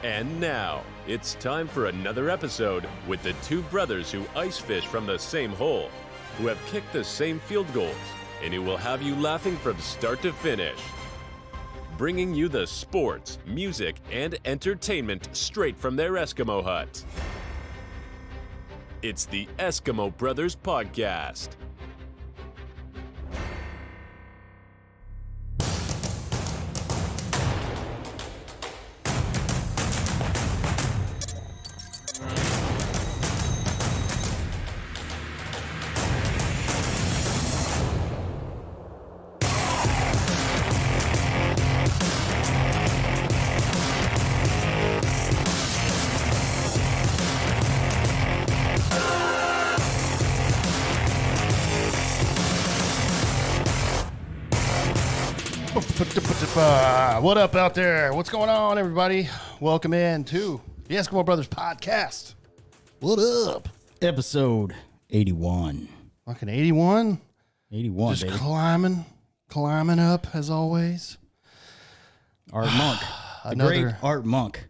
And now, it's time for another episode with the two brothers who ice fish from the same hole, who have kicked the same field goals, and who will have you laughing from start to finish. Bringing you the sports, music, and entertainment straight from their Eskimo hut. It's the Eskimo Brothers Podcast. What up out there? What's going on, everybody? Welcome in to the Eskimo Brothers Podcast. What up? Episode 81. Fucking 81. 81, Just baby. climbing up as always. Art Monk. The great Art Monk.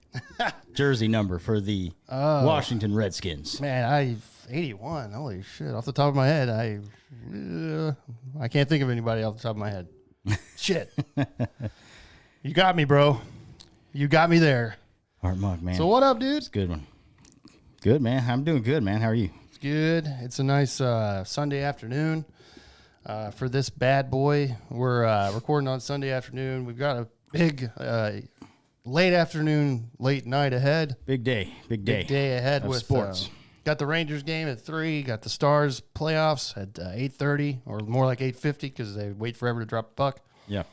Jersey number for the Washington Redskins. Man, 81. Holy shit. Off the top of my head, I can't think of anybody off the top of my head. Shit. You got me, bro. You got me there. Art Monk, man. So what up, dude? It's a good one. Good, man. I'm doing good, man. How are you? It's good. It's a nice Sunday afternoon for this bad boy. We're recording on Sunday afternoon. We've got a big late afternoon, late night ahead. Big day. Big day ahead of with sports. Got the Rangers game at 3. Got the Stars playoffs at 8:30, or more like 8:50 because they wait forever to drop a puck. Yeah.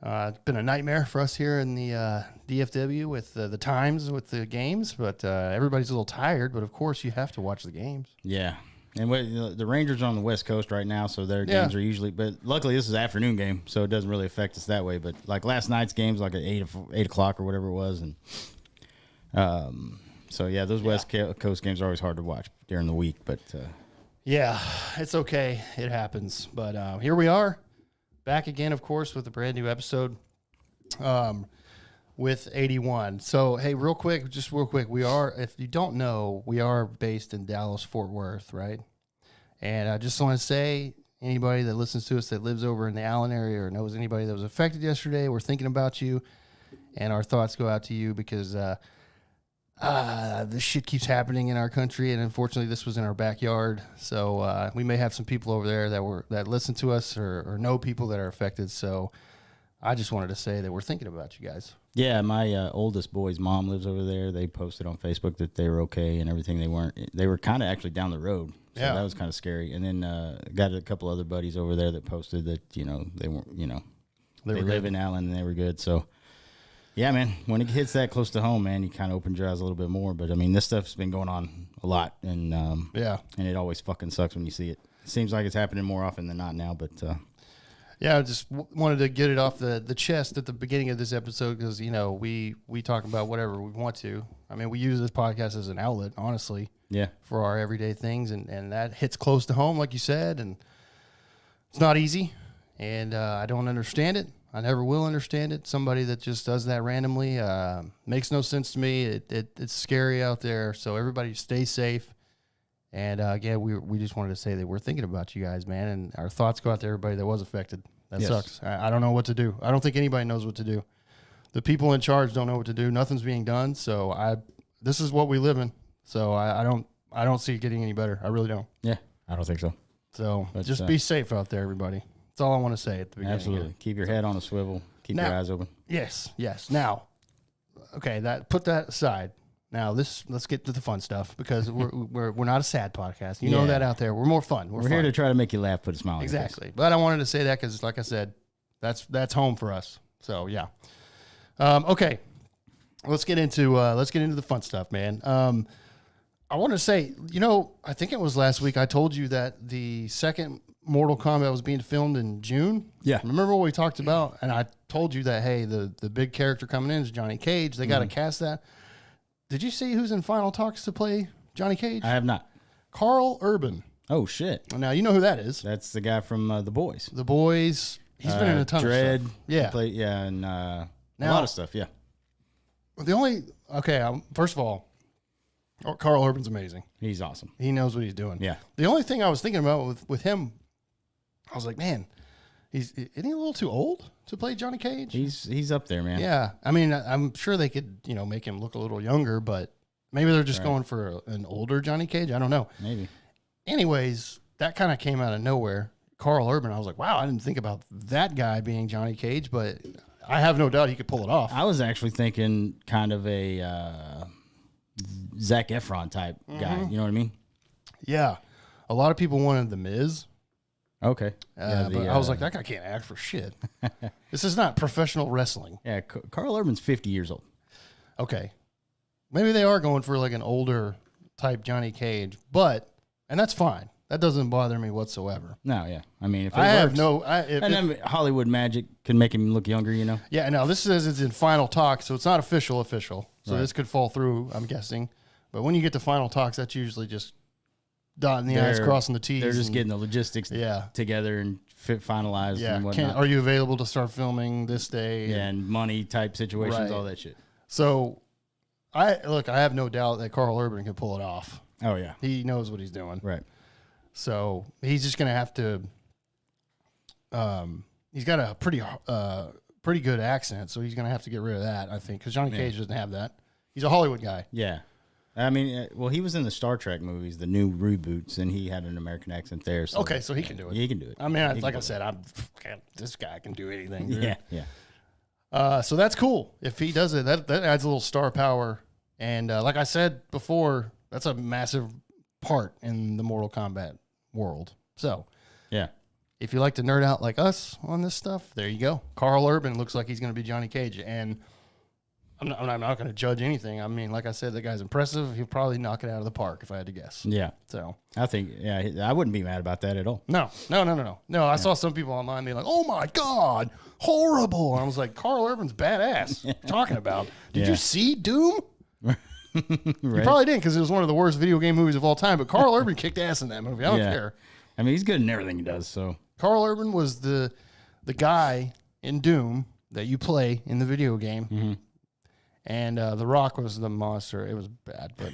It's been a nightmare for us here in the DFW with the times with the games, but everybody's a little tired. But of course, you have to watch the games. Yeah. And the Rangers are on the West Coast right now, so their games are usually. But luckily, this is an afternoon game, so it doesn't really affect us that way. But like last night's games, like at 8 o'clock or whatever it was, and so yeah, those West Coast games are always hard to watch during the week. But yeah, it's okay. It happens. But here we are. Back again, of course, with a brand new episode with 81. So, hey, real quick, we are, if you don't know, we are based in Dallas, Fort Worth, right? And I just want to say, anybody that listens to us that lives over in the Allen area or knows anybody that was affected yesterday, we're thinking about you, and our thoughts go out to you because this shit keeps happening in our country, and unfortunately, this was in our backyard. So we may have some people over there that listen to us or know people that are affected. So I just wanted to say that we're thinking about you guys. yeah, my oldest boy's mom lives over there. They posted on Facebook that they were okay and everything. They were kind of actually down the road. So that was kind of scary. And then got a couple other buddies over there that posted that, they weren't, they live in Allen and they were good. So yeah, man, when it hits that close to home, man, you kind of open your eyes a little bit more. But I mean, this stuff's been going on a lot, and and it always fucking sucks when you see it. It seems like it's happening more often than not now, but yeah, I just wanted to get it off the chest at the beginning of this episode because we talk about whatever we want to. I mean, we use this podcast as an outlet, honestly. Yeah, for our everyday things, and that hits close to home, like you said, and it's not easy, and I don't understand it. I never will understand it. Somebody that just does that randomly makes no sense to me. It's scary out there, so everybody stay safe. And again, we just wanted to say that we're thinking about you guys, man, and our thoughts go out to everybody that was affected. That sucks. I don't know what to do. I don't think anybody knows what to do. The people in charge don't know what to do. Nothing's being done. So this is what we live in. So I don't see it getting any better. I really don't. Yeah, I don't think so. So just be safe out there, everybody. That's all I want to say at the beginning. Absolutely. Keep your head on a swivel. Keep your eyes open. Yes. Now, okay, put that aside. Now let's get to the fun stuff because we're not a sad podcast. You know that out there. We're more fun. We're here to try to make you laugh, put a smile on your face. Exactly. But I wanted to say that because, like I said, that's home for us. So yeah. Okay. Let's get into the fun stuff, man. I want to say, I think it was last week I told you that the second Mortal Kombat was being filmed in June. Yeah. Remember what we talked about? And I told you that, hey, the big character coming in is Johnny Cage. They got to cast that. Did you see who's in final talks to play Johnny Cage? I have not. Carl Urban. Oh, shit. Now, you know who that is. That's the guy from The Boys. The Boys. He's been in a ton Dredd, of stuff. Yeah. and a lot of stuff, yeah. The only okay, first of all, Carl Urban's amazing. He's awesome. He knows what he's doing. Yeah. The only thing I was thinking about with him, I was like, man, isn't he a little too old to play Johnny Cage? He's up there, man. Yeah. I mean, I'm sure they could, make him look a little younger, but maybe they're just going for an older Johnny Cage. I don't know. Maybe. Anyways, that kind of came out of nowhere. Carl Urban, I was like, wow, I didn't think about that guy being Johnny Cage, but I have no doubt he could pull it off. I was actually thinking kind of a Zac Efron type guy. You know what I mean? Yeah. A lot of people wanted The Miz. Okay. But I was like, that guy can't act for shit. This is not professional wrestling. Yeah, Carl Urban's 50 years old. Okay. Maybe they are going for like an older type Johnny Cage, and that's fine. That doesn't bother me whatsoever. No, yeah. I mean, if it I have works, no. then Hollywood magic can make him look younger, you know? Yeah, now this says it's in final talks, so it's not official. So Right. this could fall through, I'm guessing. But when you get to final talks, that's usually just dotting the I's, crossing the T's. They're just getting the logistics together and finalized and whatnot. Are you available to start filming this day? Yeah, and money type situations, Right. all that shit. So, I have no doubt that Carl Urban can pull it off. Oh, yeah. He knows what he's doing. Right. So he's just going to have to. He's got a pretty good accent, so he's going to have to get rid of that, I think, because Johnny Cage doesn't have that. He's a Hollywood guy. Yeah. I mean, well, he was in the Star Trek movies, the new reboots, and he had an American accent there. So Okay, so he can do it. He can do it. I mean, like I said, this guy can do anything. Dude. Yeah. So that's cool. If he does it, that adds a little star power. And like I said before, that's a massive part in the Mortal Kombat world. So Yeah. if you like to nerd out like us on this stuff, there you go. Carl Urban looks like he's going to be Johnny Cage. And I'm not going to judge anything. I mean, like I said, the guy's impressive. He'll probably knock it out of the park if I had to guess. Yeah. So I think, I wouldn't be mad about that at all. No. I saw some people online being like, "Oh my God, horrible!" And I was like, "Carl Urban's badass." What are you talking about? Did you see Doom? You probably didn't because it was one of the worst video game movies of all time. But Carl Urban kicked ass in that movie. I don't care. I mean, he's good in everything he does. So Carl Urban was the guy in Doom that you play in the video game, and The Rock was the monster. It was bad, but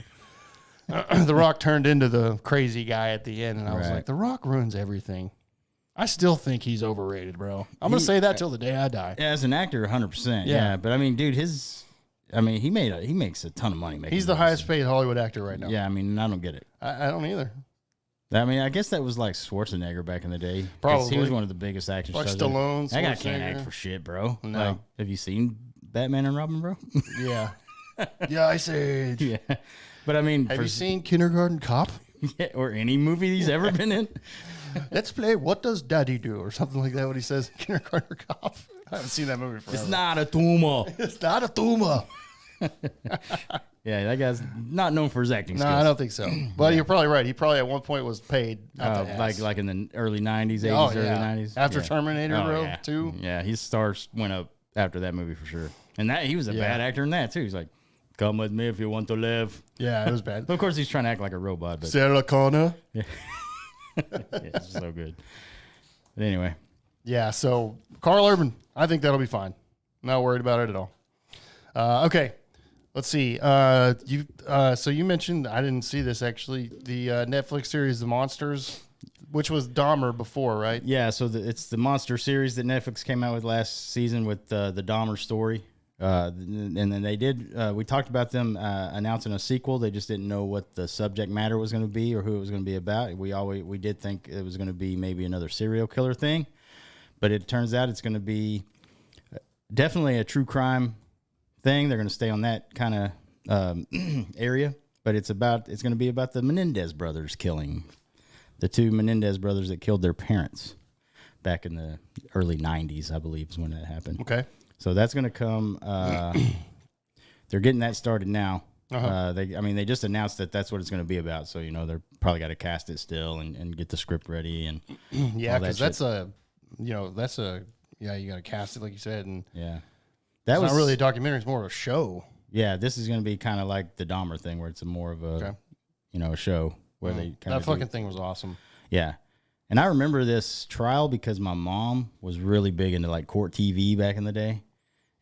The Rock turned into the crazy guy at the end, and I was like, The Rock ruins everything. I still think he's overrated, bro. I'm going to say that till the day I die. Yeah, as an actor, 100%. Yeah. But I mean, dude, he makes a ton of money making He's the movies. highest paid Hollywood actor right now. Yeah, I mean, I don't get it. I don't either. I mean, I guess that was like Schwarzenegger back in the day. 'Cause Probably. He was one of the biggest action Like stars. Stallone, That guy can't Schwarzenegger. act for shit, bro. No. Like, have you seen Batman and Robin, bro? Yeah. Yeah, Ice Age. Yeah. But I mean, Have you seen Kindergarten Cop? or any movie he's ever been in? Let's play What Does Daddy Do? Or something like that, what he says in Kindergarten Cop. I haven't seen that movie forever. It's not a tumor. It's not a tumor. Yeah, that guy's not known for his acting No, skills. I don't think so. But you're probably right. He probably at one point was paid out the ass. like in the early 90s, 80s, early 90s. After Yeah. Terminator, bro, yeah. too. Yeah, his stars went up after that movie for sure. And that he was a bad actor in that, too. He's like, come with me if you want to live. Yeah, it was bad. But of course, he's trying to act like a robot. But Sarah Connor. yeah, it's so good. But anyway, Yeah, so Carl Urban, I think that'll be fine. Not worried about it at all. Okay, let's see. So you mentioned, I didn't see this actually, the Netflix series The Monsters, which was Dahmer before, right? yeah, so it's the monster series that Netflix came out with last season with the Dahmer story. And then they did, we talked about them announcing a sequel. They just didn't know what the subject matter was going to be or who it was going to be about. We did think it was going to be maybe another serial killer thing, but it turns out it's going to be definitely a true crime thing. They're going to stay on that kind of area, but it's going to be about the Menendez brothers killing the two Menendez brothers that killed their parents back in the early 90s, I believe is when that happened. Okay. So that's going to come. They're getting that started now. They just announced that that's what it's going to be about. So they're probably got to cast it still and get the script ready and Yeah, because that's you got to cast it like you said, and yeah, it's not really a documentary; it's more of a show. Yeah, this is going to be kind of like the Dahmer thing, where it's more of a a show where they kind that fucking thing was awesome. Yeah. And I remember this trial because my mom was really big into like court TV back in the day.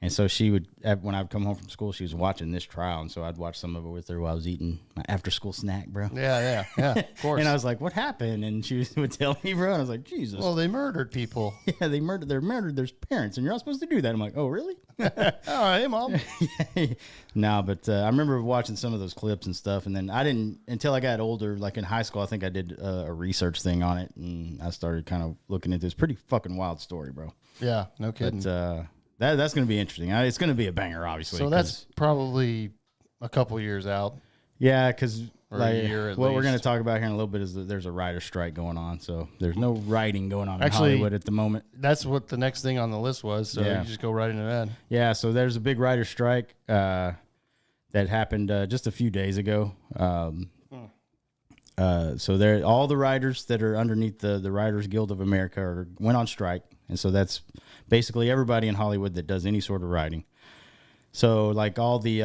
And so she would, when I'd come home from school, she was watching this trial, and so I'd watch some of it with her while I was eating my after-school snack, bro. Yeah, of course. And I was like, "What happened?" And she would tell me, bro. And I was like, "Jesus." Well, they murdered people. Yeah, they're murdered their parents, and you're not supposed to do that. I'm like, "Oh, really?" Oh, hey, Mom. No, but I remember watching some of those clips and stuff, and then I didn't until I got older. Like in high school, I think I did a research thing on it, and I started kind of looking at this pretty fucking wild story, bro. Yeah, no kidding. But that's going to be interesting. It's going to be a banger, obviously. So that's probably a couple years out. Yeah, because a year at what we're least. going to talk about here in a little bit is that there's a writer strike going on. So there's no writing going on Actually, in Hollywood at the moment. That's what the next thing on the list was. So Yeah. you just go right into that. Yeah, so there's a big writer strike that happened just a few days ago. So there, all the writers that are underneath the Writers Guild of America went on strike, and so that's basically everybody in Hollywood that does any sort of writing. So like all the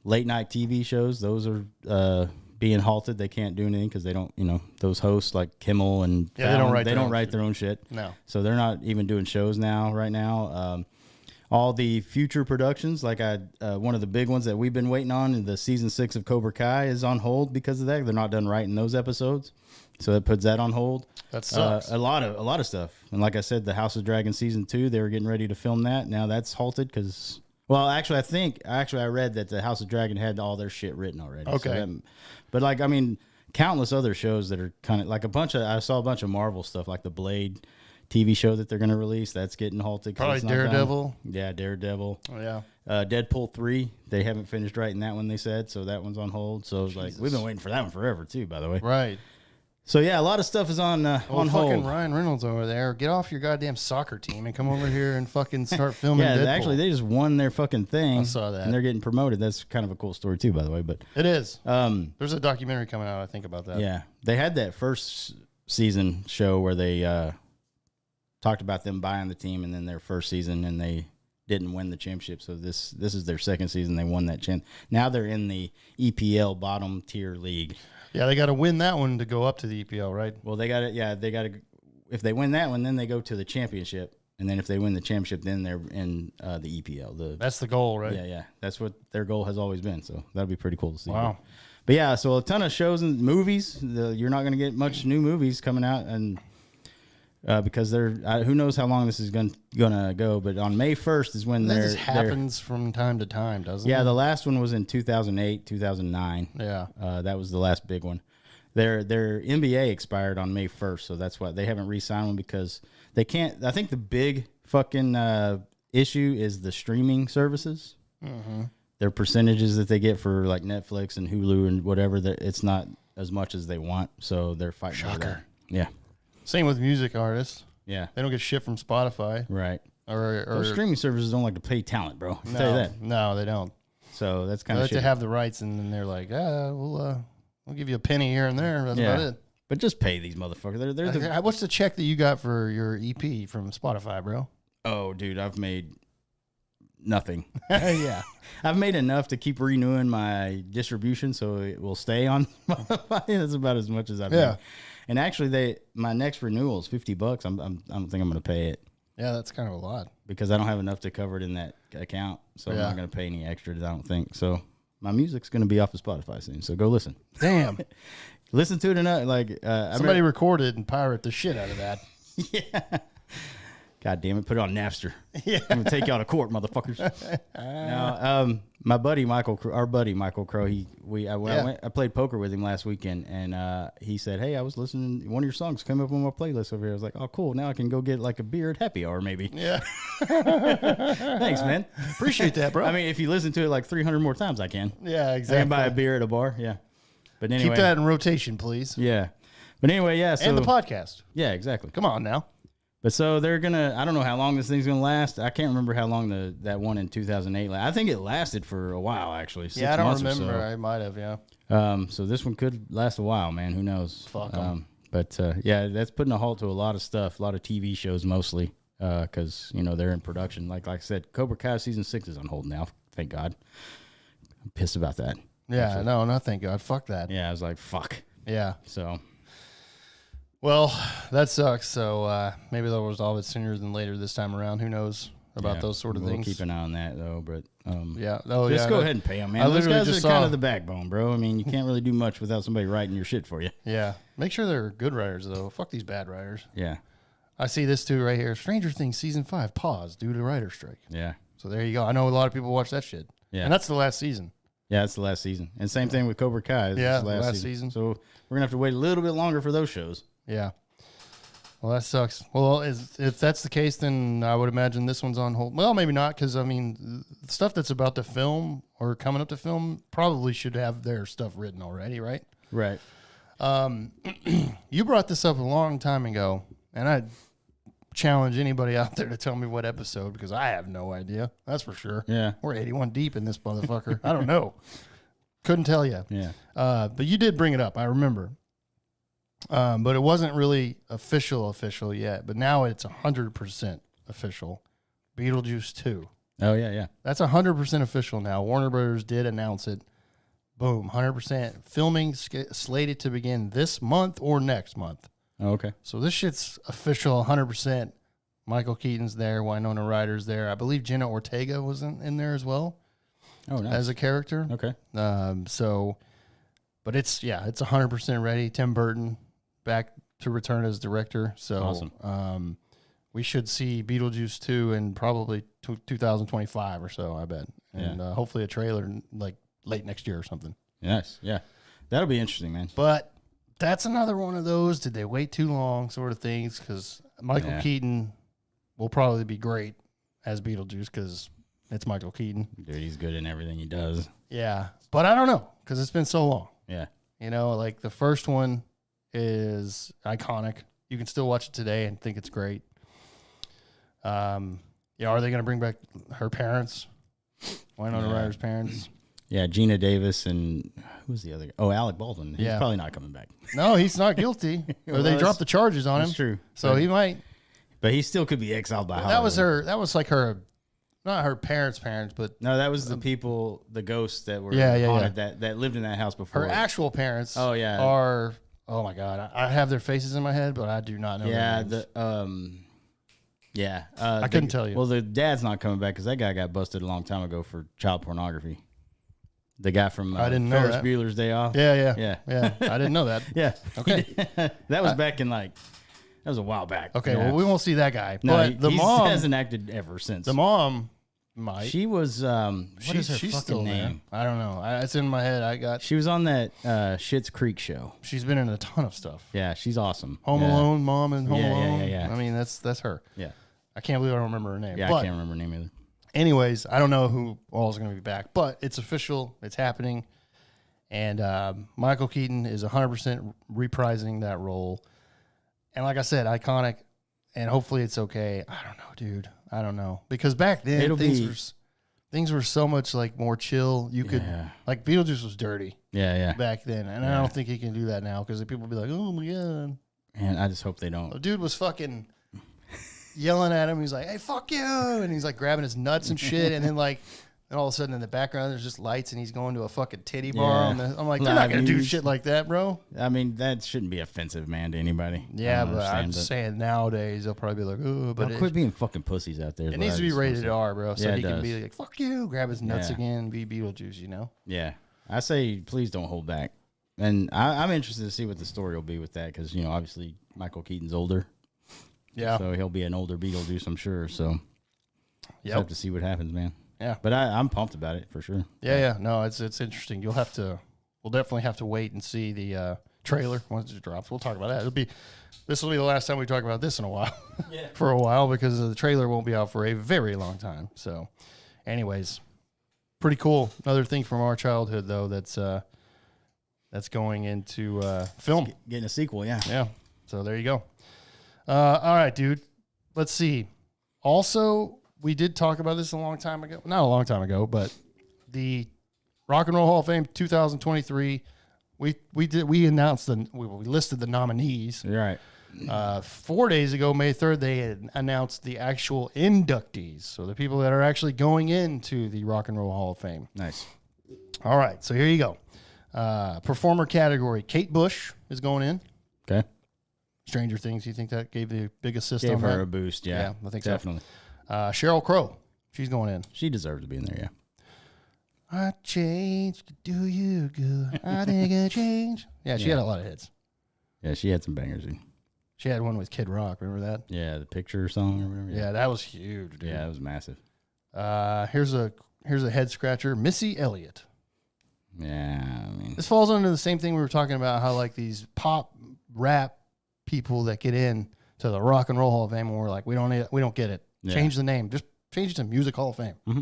late night TV shows, those are being halted. They can't do anything because they don't, those hosts like Kimmel and Yeah, they don't Fallon, write they their don't own write shit. their own shit. No. So they're not even doing shows right now. All the future productions, like one of the big ones that we've been waiting on, the season 6 of Cobra Kai is on hold because of that. They're not done writing those episodes, so that puts that on hold. That sucks. A lot of stuff, and like I said, the House of Dragon season 2, they were getting ready to film that. Now that's halted because, well, actually, I read that the House of Dragon had all their shit written already. Okay. But like, I mean, countless other shows that are kind of like I saw a bunch of Marvel stuff, like the Blade TV show that they're going to release, that's getting halted. Probably it's not Daredevil. done. Yeah, Daredevil. Oh, yeah. Deadpool 3, they haven't finished writing that one, they said, so that one's on hold. So it's like, Jesus. we've been waiting for that one forever too, by the way. Right. So yeah, a lot of stuff is on Fucking hold. Ryan Reynolds over there. Get off your goddamn soccer team and come over here and fucking start filming Yeah, Deadpool. actually, they just won their fucking thing. I saw that. And they're getting promoted. That's kind of a cool story too, by the way. But It is. There's a documentary coming out, I think, about that. yeah, they had that first season show where they talked about them buying the team, and then their first season, and they didn't win the championship. So this is their second season. They won that champ. Now they're in the EPL bottom tier league. Yeah, they got to win that one to go up to the EPL, right? Well, they got it. Yeah, they got to. If they win that one, then they go to the championship, and then if they win the championship, then they're in the EPL. That's the goal, right? Yeah. That's what their goal has always been. So that'd be pretty cool to see. Wow. But yeah, so a ton of shows and movies. You're not going to get much new movies coming out, and because they're who knows how long this is gonna go. But on May 1st is when That they're just happens from time to time, doesn't it? Yeah, the last one was in 2008, 2009. Yeah. That was the last big one. Their NBA expired on May 1st, so that's why they haven't re-signed one because they can't. I think the big fucking issue is the streaming services. Mm-hmm. Their percentages that they get for like Netflix and Hulu and whatever, it's not as much as they want, so they're fighting over that. Shocker. Yeah, Same with music artists. yeah, They don't get shit from Spotify. right. Or Those streaming services don't like to pay talent, bro. I'll tell you that. No, they don't. So that's They kind of like to have the rights, and then they're like, we'll give you a penny here and there. That's about it. But just pay these motherfuckers. They're the, What's the check that you got for your EP from Spotify, bro? oh, dude, I've made nothing. Yeah. I've made enough to keep renewing my distribution, so it will stay on Spotify. That's about as much as I've made. And actually, my next renewal is $50. I don't think I'm going to pay it Yeah, that's kind of a lot. because I don't have enough to cover it in that account. So I'm not going to pay any extras. I don't think so. My music's going to be off of Spotify soon, so go listen. Damn. Listen to it or not. Like Somebody recorded and pirate the shit out of that. Yeah. God damn it! Put it on Napster. Yeah. I'm gonna take y'all to court, motherfuckers. No, my buddy Michael, our buddy Michael Crow. I played poker with him last weekend, and he said, "Hey, I was listening. One of your songs came up on my playlist over here." I was like, "Oh, cool! Now I can go get like a beer at Happy Hour, maybe." Yeah. Thanks, man. Appreciate that, bro. I mean, if you listen to it like 300 more times, I can. Yeah, I exactly. can buy a beer at a bar. Yeah. But anyway, Keep that in rotation, please. Yeah. But anyway, yeah. So And the podcast. yeah, exactly. Come on now. But so they're gonna. I don't know how long this thing's gonna last. I can't remember how long that one in 2008. I think it lasted for a while actually. 6 Yeah, I don't months or remember. so. I might have, yeah. So this one could last a while, man. Who knows? Fuck 'em. But yeah, that's putting a halt to a lot of stuff, a lot of TV shows mostly, because they're in production. Like I said, Cobra Kai season 6 is on hold now. Thank God. I'm pissed about that. Yeah, no, thank God. Fuck that. Yeah, I was like, fuck. Yeah. So Well, that sucks. So maybe they'll resolve it sooner than later this time around. Who knows? about those sort of we'll things. Keep an eye on that though, but yeah, just go ahead and pay them, man. Those guys are kind of the backbone, bro. I mean, you can't really do much without somebody writing your shit for you. Yeah, make sure they're good writers though. Fuck these bad writers. Yeah, I see this too right here. Stranger Things season 5 paused due to writer strike. yeah. So there you go. I know a lot of people watch that shit. Yeah. And that's the last season. Yeah, it's the last season. And same thing with Cobra Kai. Yeah, the last season. So we're going to have to wait a little bit longer for those shows. Yeah. Well, that sucks. Well, if that's the case, then I would imagine this one's on hold. Well, maybe not, because, I mean, the stuff that's about to film or coming up to film probably should have their stuff written already, right? Right. You brought this up a long time ago, and I challenge anybody out there to tell me what episode, because I have no idea. That's for sure. Yeah. We're 81 deep in this motherfucker. I don't know. Couldn't tell you. Yeah. But you did bring it up. I remember. But it wasn't really official yet. But now it's 100% official. Beetlejuice 2. Oh, yeah, yeah. That's 100% official now. Warner Brothers did announce it. Boom, 100%. Filming slated to begin this month or next month. Oh, okay. So this shit's official 100%. Michael Keaton's there. Winona Ryder's there. I believe Jenna Ortega was in there as well. Oh, nice. As a character. Okay. But it's 100% ready. Tim Burton back to return as director. So awesome. We should see Beetlejuice 2 in probably 2025 or so, I bet. And hopefully a trailer like late next year or something. Nice. Yeah. That'll be interesting, man. But that's another one of those, did they wait too long sort of things, because Michael Keaton will probably be great as Beetlejuice because it's Michael Keaton. Dude, he's good in everything he does. Yeah. But I don't know, because it's been so long. Yeah. You know, like the first one is iconic. You can still watch it today and think it's great. Are they going to bring back her parents? Winona Ryder's parents? Yeah, Gina Davis and who's the other guy? Oh, Alec Baldwin. He's probably not coming back. No, he's not guilty. Or they dropped the charges on him. That's true. So he might. But he still could be exiled by Hollywood. That was like her, not her parents' but no, that was the people, the ghosts that were haunted that lived in that house before. Her actual parents. Oh yeah. Are my God, I have their faces in my head, but I do not know. Yeah, their names. I couldn't tell you. Well, the dad's not coming back because that guy got busted a long time ago for child pornography. The guy from I didn't know Ferris that. Bueller's Day Off. Yeah. I didn't know that. Yeah. Okay. That was back in that was a while back. Okay, Yeah. well, we won't see that guy. No, But the he mom hasn't acted ever since. The mom might. She was what is her she's fucking still name? there. I don't know. It's in my head. She was on that Schitt's Creek show. She's been in a ton of stuff. Yeah, she's awesome. Home Alone, Mom and Home Alone. Yeah. I mean, that's her. Yeah. I can't believe I don't remember her name. Yeah, but I can't remember her name either. anyways, I don't know who all is going to be back, but it's official. It's happening. And Michael Keaton is 100% reprising that role. And like I said, iconic. And hopefully it's okay. I don't know, dude. I don't know. Because back then, things were so much like more chill. You could, like Beetlejuice was dirty. Yeah. Back then. And I don't think he can do that now because people will be like, oh my God. And I just hope they don't. The dude was fucking yelling at him. He's like, hey, fuck you. And he's like grabbing his nuts and shit. And then and all of a sudden in the background, there's just lights and he's going to a fucking titty bar. Yeah. I'm like, you're not going to do shit like that, bro. I mean, that shouldn't be offensive, man, to anybody. Yeah, but I'm just saying nowadays, they'll probably be like, oh, but quit being fucking pussies out there. It needs to be rated R, bro. So Yeah, he it can does. be like, fuck you, grab his nuts again, be Beetlejuice, you know? Yeah. I say, please don't hold back. And I'm interested to see what the story will be with that because, obviously Michael Keaton's older. Yeah. So he'll be an older Beetlejuice, I'm sure. So Yep. have to see what happens, man. Yeah. But I'm pumped about it for sure. Yeah. No, it's interesting. We'll definitely have to wait and see the trailer once it drops. We'll talk about that. This will be the last time we talk about this in a while. Yeah. For a while because the trailer won't be out for a very long time. So, anyways, pretty cool. Another thing from our childhood though that's going into film. Getting a sequel, yeah. Yeah. So there you go. All right, dude. Let's see. Also, we did talk about this a long time ago. Not a long time ago, but the Rock and Roll Hall of Fame 2023. We announced we listed the nominees. You're right. 4 days ago, May 3rd, they had announced the actual inductees. So the people that are actually going into the Rock and Roll Hall of Fame. Nice. All right. So here you go. Performer category. Kate Bush is going in. Okay. Stranger Things. You think that gave the big assist Gave on her that? a boost, yeah. Yeah, I think so. definitely. Sheryl Crow, she's going in. She deserves to be in there, yeah. I changed to do you good. I think I changed. Yeah, she had a lot of hits. Yeah, she had some bangers. She had one with Kid Rock. Remember that? Yeah, the Picture song or whatever. Yeah, that was huge, dude. Yeah, it was massive. Here's a head scratcher. Missy Elliott. Yeah, I mean, This falls under the same thing we were talking about, how like these pop rap people that get in to the Rock and Roll Hall of Fame, and we're like, we don't get it. Yeah. Change the name. Just change it to Music Hall of Fame. Mm-hmm.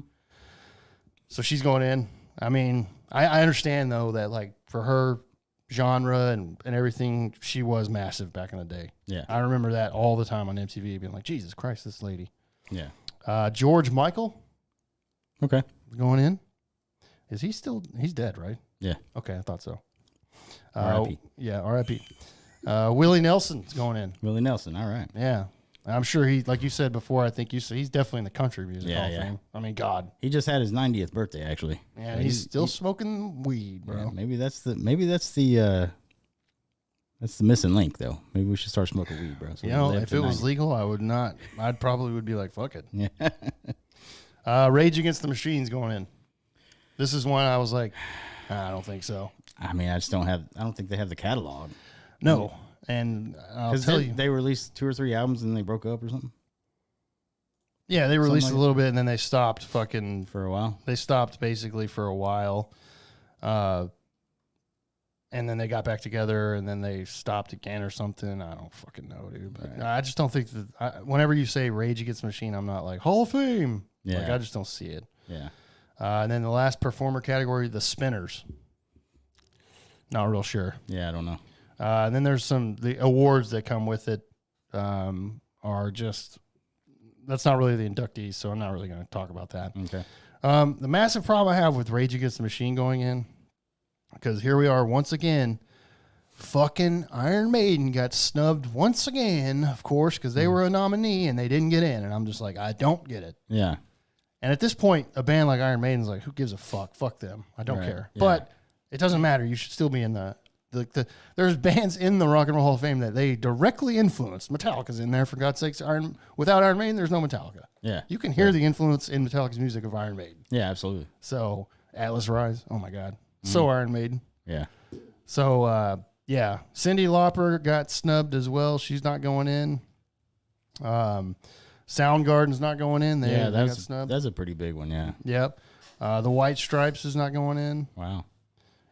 So she's going in. I mean, I understand though that like for her genre and everything, she was massive back in the day. Yeah. I remember that all the time on MTV, being like, Jesus Christ, this lady. Yeah. George Michael Okay. going in. Is he still? He's dead, right? Yeah. Okay, I thought so. R.I.P. Yeah, R.I.P. Willie Nelson's going in. Willie Nelson. All right. Yeah. I'm sure he, like you said before, I think you said he's definitely in the country music Hall of Fame. I mean, God. He just had his 90th birthday, actually. Yeah, he's still smoking weed, bro. Yeah, maybe that's the missing link, though. Maybe we should start smoking weed, bro. So You know, if it was legal, I'd probably would be like, fuck it. Yeah. Rage Against the Machine's going in. This is one I was like, I don't think so. I mean, I don't think they have the catalog. No. And I'll tell you. They released 2 or 3 albums and they broke up or something Yeah, they released like a little bit and then they stopped fucking. for a while. They stopped basically for a while. And then they got back together and then they stopped again or something. I don't fucking know, dude. But Right. I just don't think that. Whenever you say Rage Against the Machine, I'm not like Hall of Fame. Yeah. Like, I just don't see it. Yeah. And then the last performer category, the Spinners. Not real sure. Yeah, I don't know. And then there's the awards that come with it are just, that's not really the inductees, so I'm not really going to talk about that. Okay. The massive problem I have with Rage Against the Machine going in, because here we are once again, fucking Iron Maiden got snubbed once again, of course, because they were a nominee and they didn't get in. And I'm just like, I don't get it. Yeah. And at this point, a band like Iron Maiden's like, who gives a fuck? Fuck them. I don't Right. care. Yeah. But it doesn't matter. You should still be in there's bands in the Rock and Roll Hall of Fame that they directly influenced. Metallica's in there, for God's sakes. Without Iron Maiden, there's no Metallica. Yeah. You can hear the influence in Metallica's music of Iron Maiden. Yeah, absolutely. So Atlas Rise, oh my God. So Iron Maiden. Yeah. So, yeah, Cyndi Lauper got snubbed as well. She's not going in. Soundgarden's not going in. They got snubbed. That's a pretty big one, yeah. Yep. The White Stripes is not going in. Wow.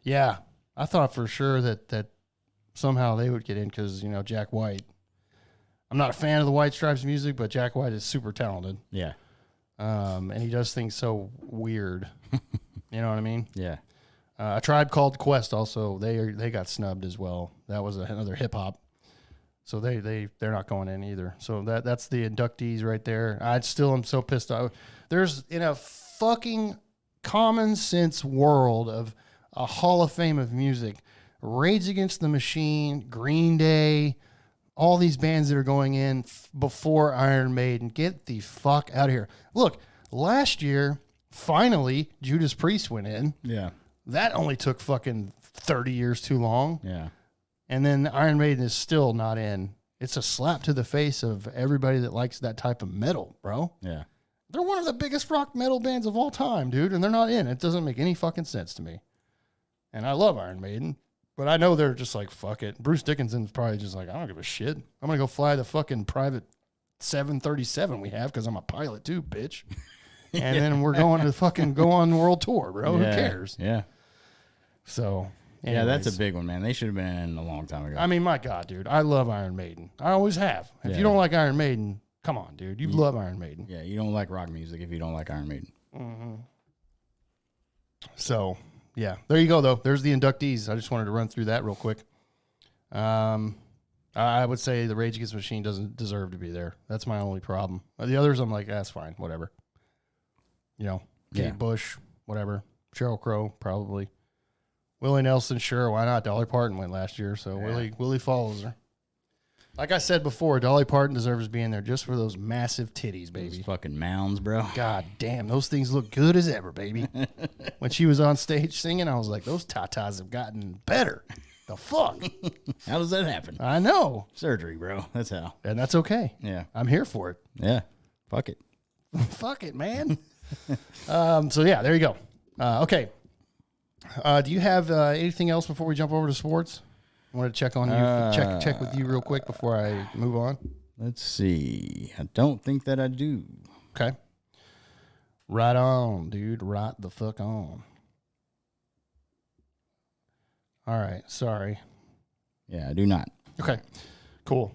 Yeah, I thought for sure that somehow they would get in because, Jack White. I'm not a fan of the White Stripes music, but Jack White is super talented. Yeah. And he does things so weird. You know what I mean? Yeah. A Tribe Called Quest also, they got snubbed as well. That was another hip hop. So they're not going in either. So that's the inductees right there. I still am so pissed off. There's in a fucking common sense world of a Hall of Fame of music, Rage Against the Machine, Green Day, all these bands that are going in before Iron Maiden. Get the fuck out of here. Look, last year, finally, Judas Priest went in. Yeah. That only took fucking 30 years too long. Yeah. And then Iron Maiden is still not in. It's a slap to the face of everybody that likes that type of metal, bro. Yeah. They're one of the biggest rock metal bands of all time, dude, and they're not in. It doesn't make any fucking sense to me. And I love Iron Maiden, but I know they're just like, fuck it. Bruce Dickinson's probably just like, I don't give a shit. I'm going to go fly the fucking private 737 we have because I'm a pilot too, bitch. And then we're going to fucking go on world tour, bro. Yeah. Who cares? Yeah. So, Yeah, that's anyways. a big one, man. They should have been in a long time ago. I mean, my God, dude, I love Iron Maiden. I always have. If Yeah. you don't like Iron Maiden, come on, dude. You love Iron Maiden. Yeah, you don't like rock music if you don't like Iron Maiden. So, yeah, there you go, though. There's the inductees. I just wanted to run through that real quick. I would say the Rage Against the Machine doesn't deserve to be there. That's my only problem. The others, I'm like, that's fine, whatever. Kate Yeah. Bush, whatever. Sheryl Crow, probably. Willie Nelson, sure, why not? Dolly Parton went last year, so Willie follows her. Like I said before, Dolly Parton deserves to be in there just for those massive titties, baby. Those fucking mounds, bro. God damn, those things look good as ever, baby. When she was on stage singing, I was like, those tatas have gotten better. The fuck? How does that happen? I know. Surgery, bro. That's how. And that's okay. Yeah. I'm here for it. Yeah. Fuck it. Fuck it, man. So yeah, there you go. Okay. Do you have anything else before we jump over to sports? I wanted to check on you, check with you real quick before I move on. Let's see. I don't think that I do. Okay. Right on, dude. Right the fuck on. All right. Sorry. Yeah, I do not. Okay. Cool.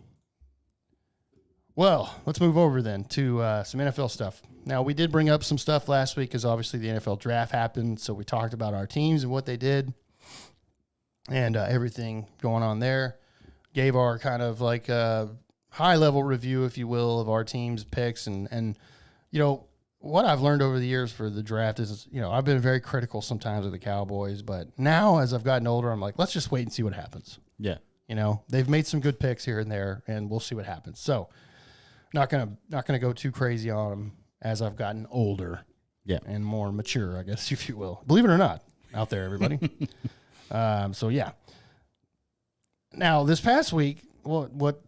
Well, let's move over then to some NFL stuff. Now, we did bring up some stuff last week because obviously the NFL draft happened. So we talked about our teams and what they did and everything going on there. Gave our kind of like high-level review, if you will, of our team's picks. And you know, what I've learned over the years for the draft is, you know, I've been very critical sometimes of the Cowboys. But now, as I've gotten older, I'm like, let's just wait and see what happens. Yeah. You know, they've made some good picks here and there, and we'll see what happens. So, not gonna go too crazy on them as I've gotten older, Yeah. and more mature, I guess, if you will. Believe it or not, out there, everybody. So yeah. Now this past week, what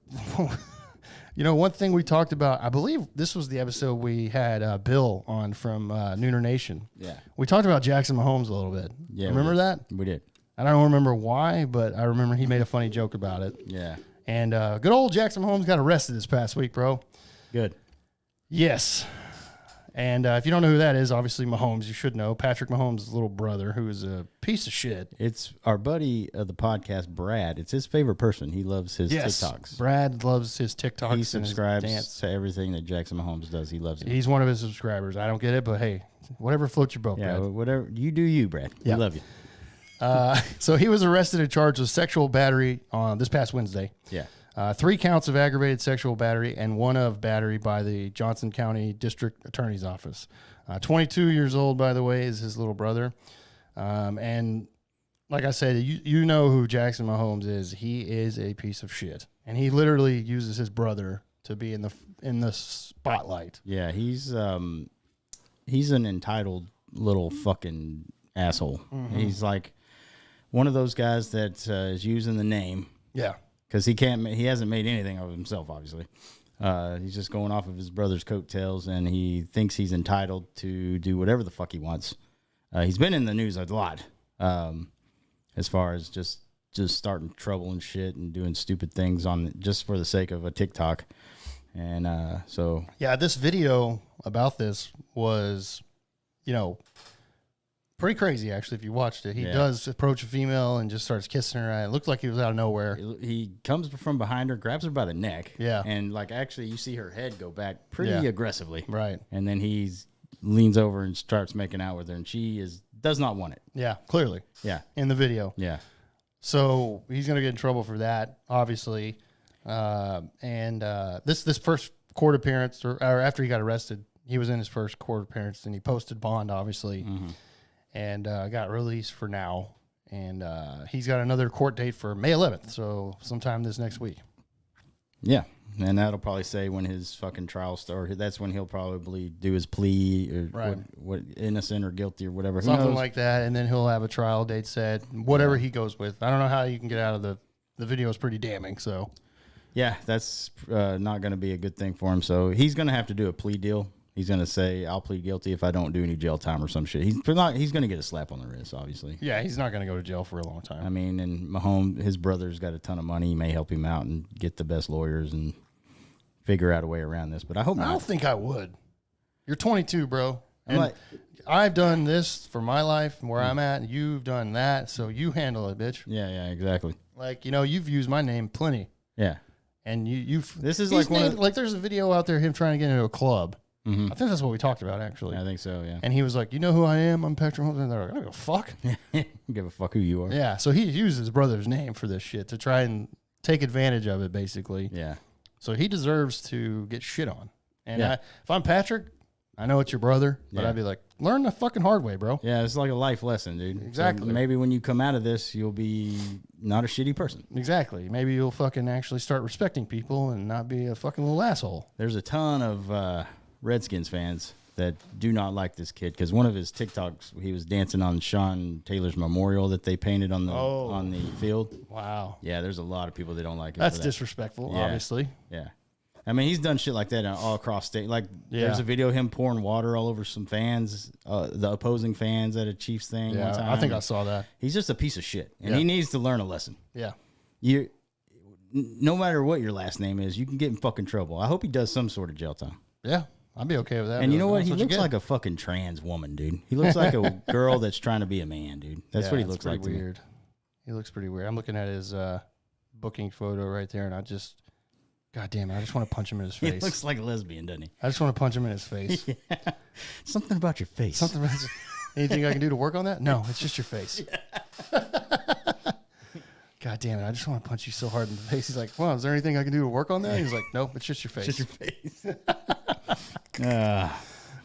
you know, one thing we talked about, I believe this was the episode we had Bill on from Nooner Nation. Yeah. We talked about Jackson Mahomes a little bit. Yeah. Remember that? We did. I don't remember why, but I remember he made a funny joke about it. Yeah. And good old Jackson Mahomes got arrested this past week, bro. Good. Yes. And if you don't know who that is, obviously Mahomes, you should know. Patrick Mahomes' little brother, who is a piece of shit. It's our buddy of the podcast, Brad. It's his favorite person. He loves his TikToks. Brad loves his TikToks. He and subscribes his dance. to everything that Jackson Mahomes does. He loves it. He's one of his subscribers. I don't get it, but hey, whatever floats your boat, Yeah, Brad. whatever. You do you, Brad. Yeah. We love you. So he was arrested and charged with sexual battery on this past Wednesday. Yeah. 3 counts of aggravated sexual battery and 1 of battery by the Johnson County District Attorney's Office. 22 years old, by the way, is his little brother. And like I said, you know who Jackson Mahomes is. He is a piece of shit. And he literally uses his brother to be in the spotlight. Yeah, he's an entitled little fucking asshole. Mm-hmm. He's like one of those guys that is using the name. Yeah. Because he hasn't made anything of himself, obviously. He's just going off of his brother's coattails, and he thinks he's entitled to do whatever the fuck he wants. He's been in the news a lot, as far as just starting trouble and shit and doing stupid things on just for the sake of a TikTok. And so yeah, this video about this was, you know, pretty crazy, actually, if you watched it. He does approach a female and just starts kissing her. It looked like he was out of nowhere. he comes from behind her, grabs her by the neck. Yeah. And, like, actually, you see her head go back pretty aggressively. Right. And then he leans over and starts making out with her, and she does not want it. Yeah, clearly. Yeah. In the video. Yeah. So he's going to get in trouble for that, obviously. And this first court appearance, or after he got arrested, he was in his first court appearance, and he posted bond, obviously. Mm-hmm. And got released for now. And he's got another court date for May 11th, so sometime this next week. Yeah, and that'll probably say when his fucking trial starts. That's when he'll probably do his plea or what innocent or guilty or whatever. Something like that, and then he'll have a trial date set, whatever he goes with. I don't know how you can get out of the video is pretty damning, so. Yeah, that's not going to be a good thing for him. So he's going to have to do a plea deal. He's going to say, I'll plead guilty if I don't do any jail time or some shit. He's going to get a slap on the wrist, obviously. Yeah, he's not going to go to jail for a long time. I mean, and Mahomes, his brother's got a ton of money. He may help him out and get the best lawyers and figure out a way around this. But I hope not. I don't think I would. You're 22, bro. And I've done this for my life where I'm at. You've done that, so you handle it, bitch. Yeah, exactly. Like, you know, you've used my name plenty. Yeah. And you've... This is like like, there's a video out there of him trying to get into a club. Mm-hmm. I think that's what we talked about, actually. I think so, yeah. And he was like, you know who I am? I'm Patrick Mahomes. And they're like, I don't give a fuck. Give a fuck who you are. Yeah, so he used his brother's name for this shit to try and take advantage of it, basically. Yeah. So he deserves to get shit on. And if I'm Patrick, I know it's your brother, but I'd be like, learn the fucking hard way, bro. Yeah, it's like a life lesson, dude. Exactly. So maybe when you come out of this, you'll be not a shitty person. Exactly. Maybe you'll fucking actually start respecting people and not be a fucking little asshole. There's a ton of Redskins fans that do not like this kid because one of his TikToks, he was dancing on Sean Taylor's memorial that they painted on the field. Wow. Yeah, there's a lot of people that don't like it. That's disrespectful, obviously. Yeah. I mean, he's done shit like that all across state. Like, there's a video of him pouring water all over some fans, the opposing fans at a Chiefs thing one time. I think I saw that. He's just a piece of shit, and he needs to learn a lesson. Yeah. No matter what your last name is, you can get in fucking trouble. I hope he does some sort of jail time. Yeah, I'd be okay with that. And you know what? He looks like a fucking trans woman, dude. He looks like a girl that's trying to be a man, dude. That's what he looks like. Weird. He looks pretty weird. I'm looking at his booking photo right there, and I just, God damn it, I just want to punch him in his face. He looks like a lesbian, doesn't he? I just want to punch him in his face. Yeah. Something about your face. Anything I can do to work on that? No, it's just your face. God damn it, I just want to punch you so hard in the face. He's like, well, is there anything I can do to work on that? He's like, nope, it's just your face. Just your face.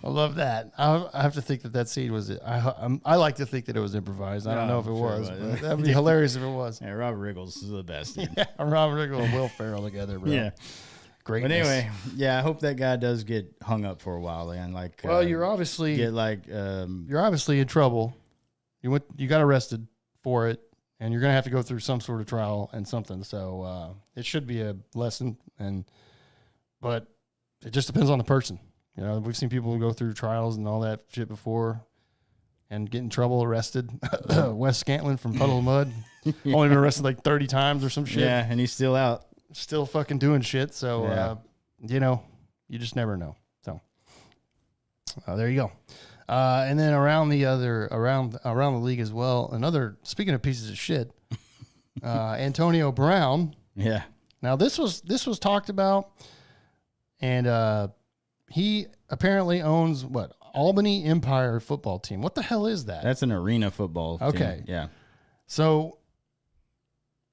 I love that. I have to think that scene was. I like to think that it was improvised. I don't know if it was. But that'd be hilarious if it was. Yeah, Robert Riggles is the best. Dude. Yeah, Robert Riggles and Will Ferrell together, bro. Yeah, great. But anyway, yeah, I hope that guy does get hung up for a while, man. Like, well, you're obviously you're obviously in trouble. You got arrested for it, and you're gonna have to go through some sort of trial and something. So it should be a lesson, but it just depends on the person. You know, we've seen people go through trials and all that shit before and get in trouble, arrested. Wes Scantlin from Puddle of Mud. Only been arrested like 30 times or some shit. Yeah, and he's still out. Still fucking doing shit. So, you know, you just never know. So, there you go. And then around the league as well, speaking of pieces of shit, Antonio Brown. Yeah. Now, this was talked about, and he apparently owns Albany Empire football team. What the hell is that? That's an arena football team. Okay. Yeah. So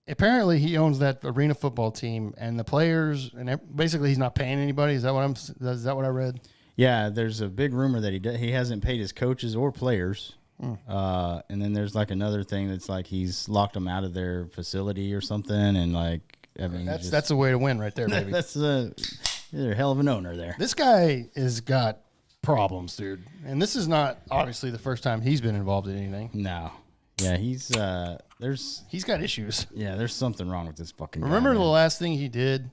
apparently he owns that arena football team, and the players, and basically he's not paying anybody. Is that what I read? Yeah, there's a big rumor that he hasn't paid his coaches or players. And then there's like another thing that's like he's locked them out of their facility or something, and like I mean that's a way to win right there, baby. You're a hell of an owner there. This guy has got problems, dude. And this is not obviously the first time he's been involved in anything. No. Yeah, he's got issues. Yeah, there's something wrong with this fucking guy. Remember the last thing he did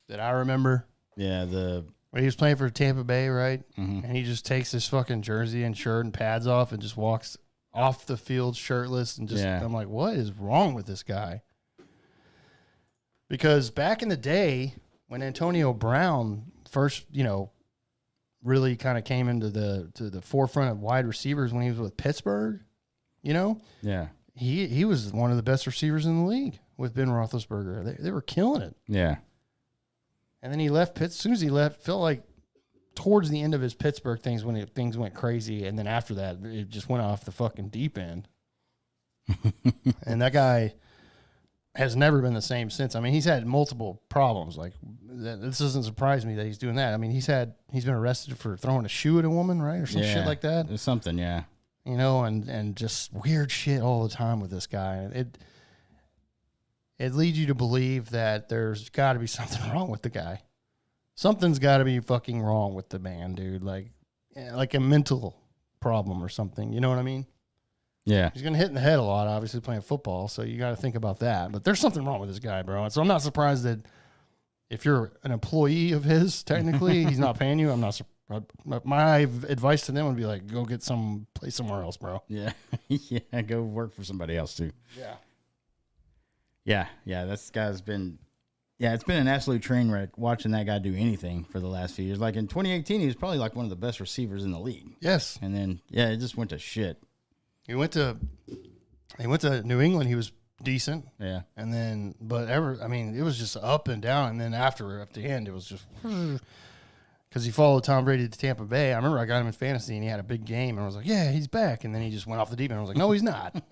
that I remember? Yeah, when he was playing for Tampa Bay, right? Mm-hmm. And he just takes his fucking jersey and shirt and pads off and just walks off the field shirtless and just I'm like, what is wrong with this guy? Because back in the day, when Antonio Brown first, really kind of came into the forefront of wide receivers when he was with Pittsburgh, yeah, he was one of the best receivers in the league with Ben Roethlisberger. They were killing it. Yeah, and then he left. As soon as he left, felt like towards the end of his Pittsburgh things when things went crazy, and then after that, it just went off the fucking deep end. And that guy has never been the same since. I mean, he's had multiple problems. Like, this doesn't surprise me that he's doing that. I mean, he's been arrested for throwing a shoe at a woman, right? Or some shit like that. There's something, yeah. And just weird shit all the time with this guy. It leads you to believe that there's got to be something wrong with the guy. Something's got to be fucking wrong with the man, dude. Like a mental problem or something. You know what I mean? Yeah. He's going to hit in the head a lot, obviously, playing football, so you got to think about that. But there's something wrong with this guy, bro. So I'm not surprised that if you're an employee of his, technically, he's not paying you. I'm not surprised. My advice to them would be like, go get play somewhere else, bro. Yeah. Yeah, go work for somebody else, too. Yeah. Yeah, this guy's been... Yeah, it's been an absolute train wreck watching that guy do anything for the last few years. Like, in 2018, he was probably like one of the best receivers in the league. Yes. And then, it just went to shit. He went to New England. He was decent. Yeah. And then, it was just up and down. And then at the end, it was just because he followed Tom Brady to Tampa Bay. I remember I got him in fantasy and he had a big game. And I was like, yeah, he's back. And then he just went off the deep end. I was like, no, he's not.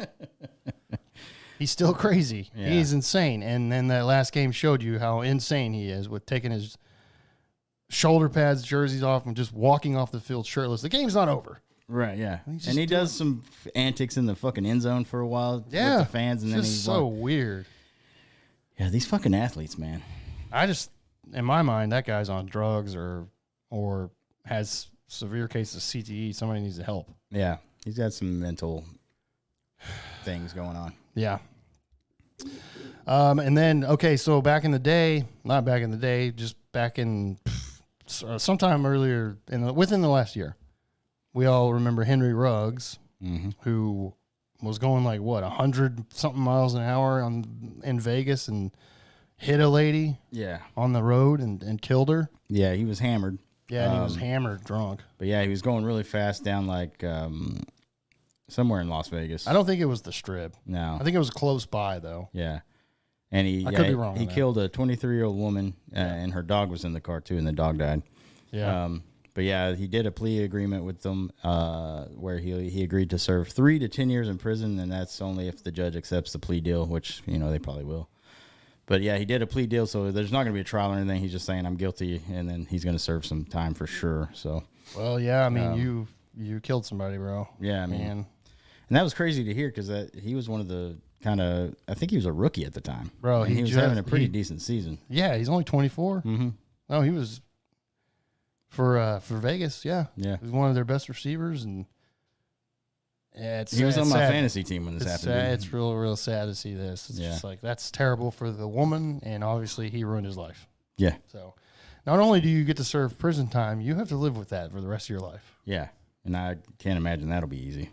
He's still crazy. Yeah. He's insane. And then that last game showed you how insane he is with taking his shoulder pads, jerseys off, and just walking off the field shirtless. The game's not over. Right, yeah. And he does some antics in the fucking end zone for a while with the fans. And then he's so weird. Yeah, these fucking athletes, man. In my mind, that guy's on drugs or has severe cases of CTE. Somebody needs to help. Yeah, he's got some mental things going on. Yeah. And then, okay, so back in the day, not back in the day, just back in sometime earlier, within the last year, we all remember Henry Ruggs, who was going like, 100-something miles an hour in Vegas and hit a lady on the road and killed her. Yeah, he was hammered. Yeah, and he was hammered drunk. But yeah, he was going really fast down like somewhere in Las Vegas. I don't think it was the Strip. No. I think it was close by, though. Yeah. And I could be wrong. He killed a 23-year-old woman, and her dog was in the car too, and the dog died. Yeah. But yeah, he did a plea agreement with them where he agreed to serve 3 to 10 years in prison, and that's only if the judge accepts the plea deal, which they probably will. But yeah, he did a plea deal, so there's not going to be a trial or anything. He's just saying I'm guilty, and then he's going to serve some time for sure. So. Well, yeah, I mean, you killed somebody, bro. Yeah, I mean, and that was crazy to hear because he was one of the I think he was a rookie at the time. Bro, he was having a pretty decent season. Yeah, he's only 24. Mm-hmm. No, he was for Vegas. Yeah, yeah, he was one of their best receivers, and he was on my fantasy team when this happened. Sad. It's real sad to see this. It's just like that's terrible for the woman, and obviously he ruined his life. Yeah. So, not only do you get to serve prison time, you have to live with that for the rest of your life. Yeah, and I can't imagine that'll be easy.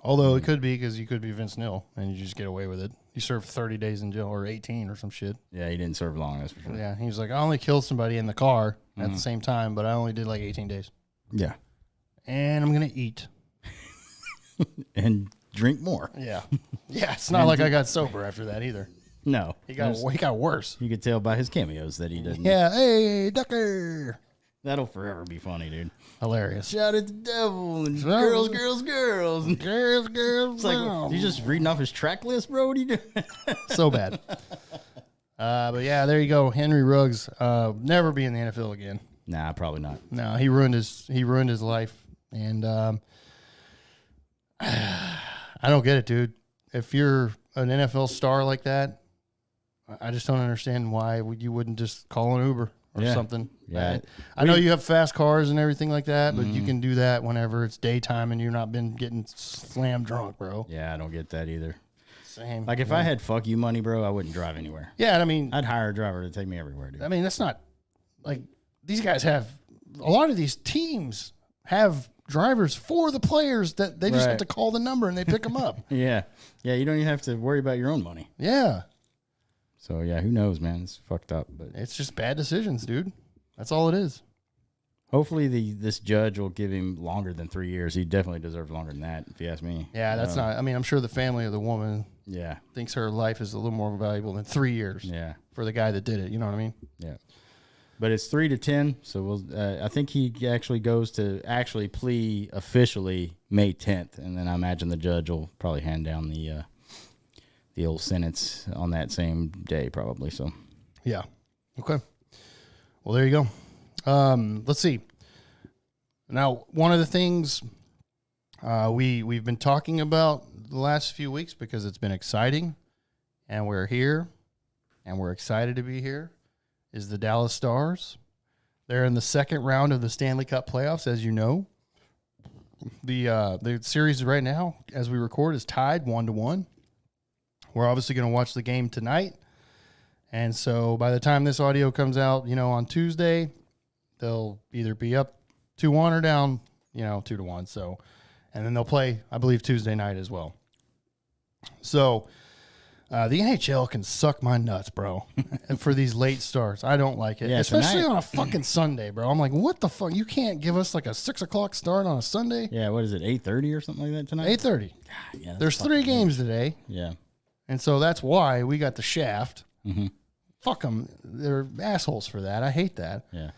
Although it could be because you could be Vince Neil and you just get away with it. You serve 30 days in jail or 18 or some shit. Yeah, he didn't serve long, that's for sure. Yeah, he was like, I only killed somebody in the car at the same time, but I only did like 18 days. Yeah. And I'm going to eat. And drink more. Yeah. Yeah, it's not like I got sober after that either. No. He got worse. You could tell by his cameos that he didn't. Yeah, hey, Ducker. That'll forever be funny, dude. Hilarious. Shout at the devil and girls. Girls. It's like, you just reading off his track list, bro? What are you doing? So bad. But yeah, there you go. Henry Ruggs, never be in the NFL again. Nah, probably not. No, he ruined his life. And I don't get it, dude. If you're an NFL star like that, I just don't understand why you wouldn't just call an Uber or something. Yeah. I know you have fast cars and everything like that, but you can do that whenever it's daytime and you're not been getting slammed drunk, bro. Yeah, I don't get that either. Same. Like if I had fuck you money, bro, I wouldn't drive anywhere. Yeah, I mean, I'd hire a driver to take me everywhere, dude. I mean, that's not like these guys have a lot of these teams have drivers for the players that they just have to call the number and they pick them up. Yeah. Yeah, you don't even have to worry about your own money. Yeah. So, yeah, who knows, man? It's fucked up. But it's just bad decisions, dude. That's all it is. Hopefully this judge will give him longer than 3 years. He definitely deserves longer than that, if you ask me. Yeah, that's not – I mean, I'm sure the family of the woman thinks her life is a little more valuable than 3 years for the guy that did it. You know what I mean? Yeah. But it's 3 to 10, so I think he actually goes to actually plea officially May 10th, and then I imagine the judge will probably hand down the old sentence on that same day probably. So yeah. Okay. Well, there you go. Let's see. Now, one of the things we've been talking about the last few weeks because it's been exciting, and we're here, and we're excited to be here, is the Dallas Stars. They're in the second round of the Stanley Cup playoffs, as you know. The series right now, as we record, is tied 1-1. We're obviously going to watch the game tonight. And so by the time this audio comes out, on Tuesday, they'll either be up 2-1 or down, 2-1. So, and then they'll play, I believe, Tuesday night as well. So the NHL can suck my nuts, bro, for these late starts. I don't like it, especially tonight. On a fucking Sunday, bro. I'm like, what the fuck? You can't give us like a 6 o'clock start on a Sunday? Yeah, what is it, 8:30 or something like that tonight? 8:30. Yeah, there's 3 games today. Yeah. And so that's why we got the shaft. Mm-hmm. Fuck them. They're assholes for that. I hate that. Yeah.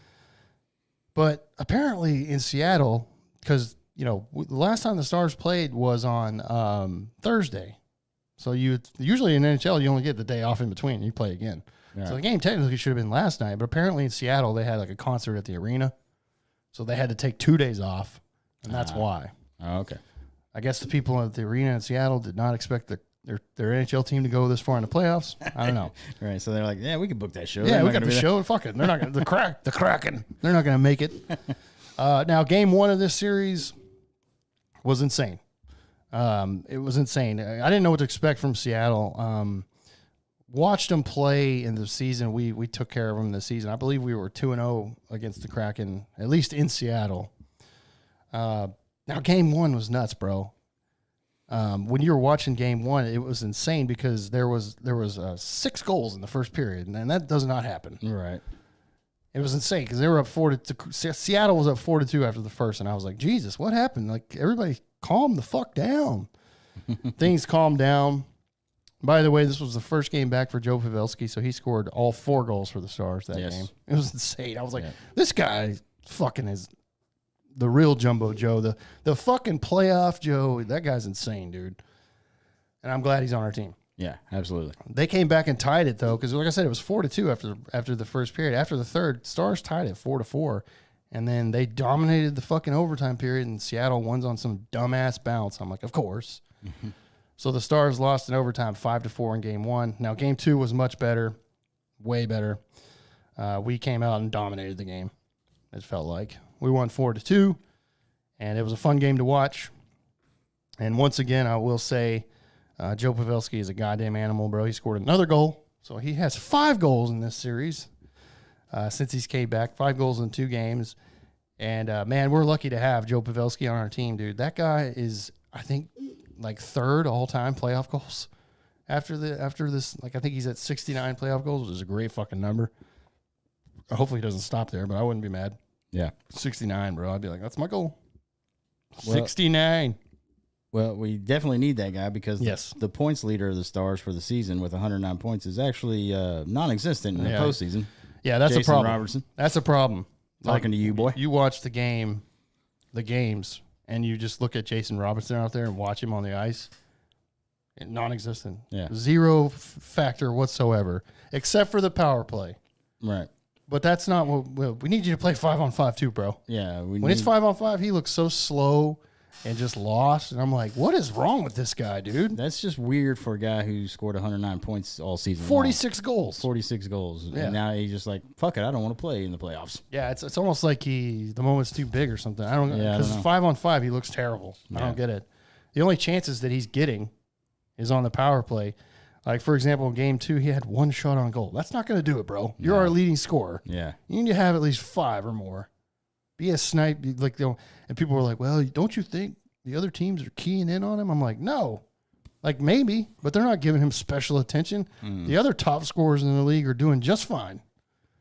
But apparently in Seattle, because, the last time the Stars played was on Thursday. So usually in NHL, you only get the day off in between and you play again. Yeah. So the game technically should have been last night, but apparently in Seattle, they had like a concert at the arena. So they had to take 2 days off, and that's why. Oh, okay. I guess the people at the arena in Seattle did not expect their NHL team to go this far in the playoffs. I don't know. Right. So they're like, yeah, we could book that show. Yeah, we got the show. Fuck it. They're not going to, the Kraken. They're not going to make it. Now, game 1 of this series was insane. It was insane. I didn't know what to expect from Seattle. Watched them play in the season. We took care of them this season. I believe we were 2-0 against the Kraken, at least in Seattle. Now, game one was nuts, bro. When you were watching game one, it was insane because there was 6 goals in the first period, and that does not happen. Right. It was insane because they were up 4-2. Seattle was up 4-2 after the first, and I was like, Jesus, what happened? Like, everybody calm the fuck down. Things calmed down. By the way, this was the first game back for Joe Pavelski, so he scored all 4 goals for the Stars that game. It was insane. I was like, this guy fucking is the real Jumbo Joe, the fucking playoff Joe. That guy's insane, dude. And I'm glad he's on our team. Yeah, absolutely. They came back and tied it, though, because like I said, it was 4-2 after the first period. After the third, Stars tied it 4-4, and then they dominated the fucking overtime period, and Seattle won on some dumbass bounce. I'm like, of course. So the Stars lost in overtime 5-4 in game one. Now, game two was much better, way better. We came out and dominated the game, it felt like. We won 4-2, and it was a fun game to watch. And once again, I will say, Joe Pavelski is a goddamn animal, bro. He scored another goal. So he has 5 goals in this series since he's came back. 5 goals in 2 games. And, man, we're lucky to have Joe Pavelski on our team, dude. That guy is, I think, like 3rd all-time playoff goals. After this, like, I think he's at 69 playoff goals, which is a great fucking number. Hopefully he doesn't stop there, but I wouldn't be mad. Yeah. 69, bro. I'd be like, that's my goal. Well, 69. Well, we definitely need that guy because Yes. the points leader of the Stars for the season with 109 points is actually non-existent in the postseason. Yeah, that's Jason a problem. Robertson. That's a problem. Talking to you, boy. You watch the games, and you just look at Jason Robertson out there and watch him on the ice. Non-existent. Yeah. Zero factor whatsoever, except for the power play. Right. But that's not what we need you to play 5-on-5 too, bro. Yeah. When it's 5-on-5, he looks so slow and just lost. And I'm like, what is wrong with this guy, dude? That's just weird for a guy who scored 109 points all season. 46 goals. 46 goals. Yeah. And now he's just like, fuck it, I don't want to play in the playoffs. Yeah, it's almost like the moment's too big or something. I don't know. Because 5-on-5, he looks terrible. I don't get it. The only chances that he's getting is on the power play. Like, for example, in game 2, he had 1 shot on goal. That's not going to do it, bro. You're our leading scorer. Yeah. You need to have at least 5 or more. Be a snipe. Like, and people were like, well, don't you think the other teams are keying in on him? I'm like, no. Like, maybe, but they're not giving him special attention. The other top scorers in the league are doing just fine.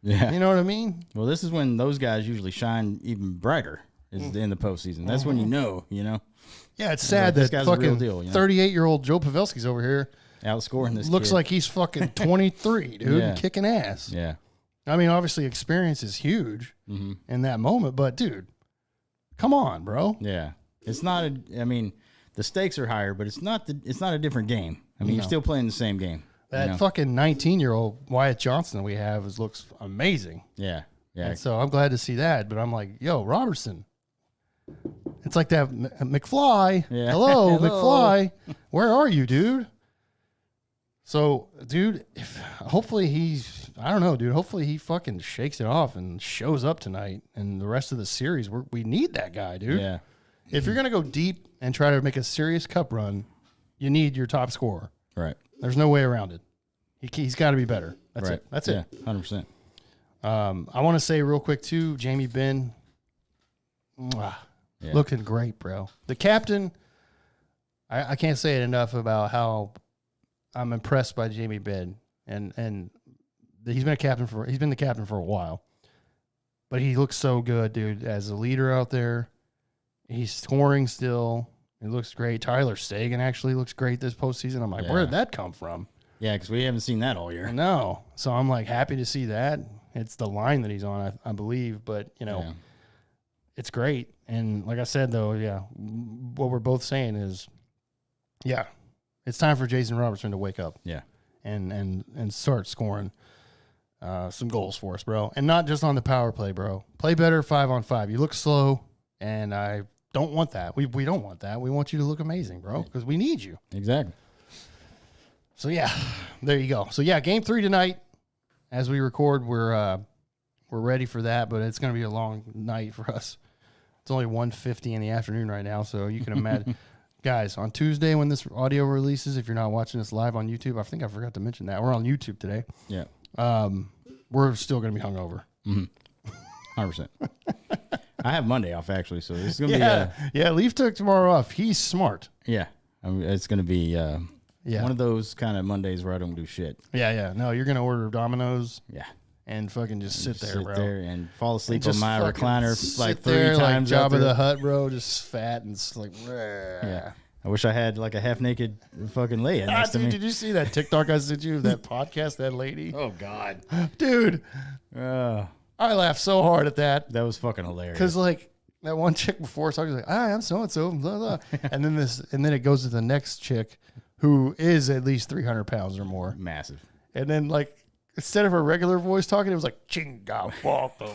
Yeah. You know what I mean? Well, this is when those guys usually shine even brighter is in the postseason. That's when you know. Yeah, it's sad this that guy's a real fucking deal, 38-year-old Joe Pavelski's over here. Outscoring this Looks kid. like he's fucking 23, dude, Yeah. kicking ass. Yeah. I mean, obviously, experience is huge in that moment, but dude, come on, bro. Yeah. It's not the stakes are higher, but it's not a different game. I mean, you're still playing the same game. That fucking 19-year-old Wyatt Johnson that we have looks amazing. Yeah. Yeah. And so I'm glad to see that, but I'm like, yo, Robertson. It's like that McFly. Yeah. Hello, Hello. McFly. Where are you, dude? So, dude, hopefully I don't know, dude. Hopefully he fucking shakes it off and shows up tonight and the rest of the series. We need that guy, dude. Yeah. If you're going to go deep and try to make a serious cup run, you need your top scorer. Right. There's no way around it. He's got to be better. That's Right. it. That's yeah, it. 100%. I want to say real quick, too, Jamie Benn, looking great, bro. The captain, I can't say it enough about how I'm impressed by Jamie Benn. And he's been the captain for a while. But he looks so good, dude, as a leader out there. He's scoring still. He looks great. Tyler Sagan actually looks great this postseason. I'm like, where did that come from? Yeah, because we haven't seen that all year. No. So I'm like happy to see that. It's the line that he's on, I believe. But, it's great. And like I said, though, what we're both saying is, it's time for Jason Robertson to wake up. Yeah. And start scoring some goals for us, bro. And not just on the power play, bro. Play better 5-on-5. You look slow, and I don't want that. We don't want that. We want you to look amazing, bro, because we need you. Exactly. So, there you go. So, game 3 tonight. As we record, we're ready for that, but it's going to be a long night for us. It's only 1:50 in the afternoon right now, so you can imagine. guys, on Tuesday when this audio releases, if you're not watching this live on YouTube, I think I forgot to mention that. We're on YouTube today. Yeah. We're still going to be hungover. 100%. I have Monday off, actually, so this is going to be... Yeah, Leaf took tomorrow off. He's smart. Yeah. I mean, it's going to be Yeah. one of those kind of Mondays where I don't do shit. Yeah. No, you're going to order Domino's. Yeah. And fucking just sit there, bro. Sit there and fall asleep Just on my fucking recliner like sit 3 there times. like Jabba after. the Hutt, bro, just fat and it's like, Yeah. I wish I had like a half naked fucking Leia next to dude, me. did you see that TikTok I sent you of that podcast, that lady? Oh God, Dude, that I laughed so hard at that was fucking hilarious. because like that one chick before talking like, "Hi, I'm so and so," blah blah, and then it goes to the next chick who is at least 300 pounds or more, Massive. and then like instead of her regular voice talking, it was like "Chinga Walto."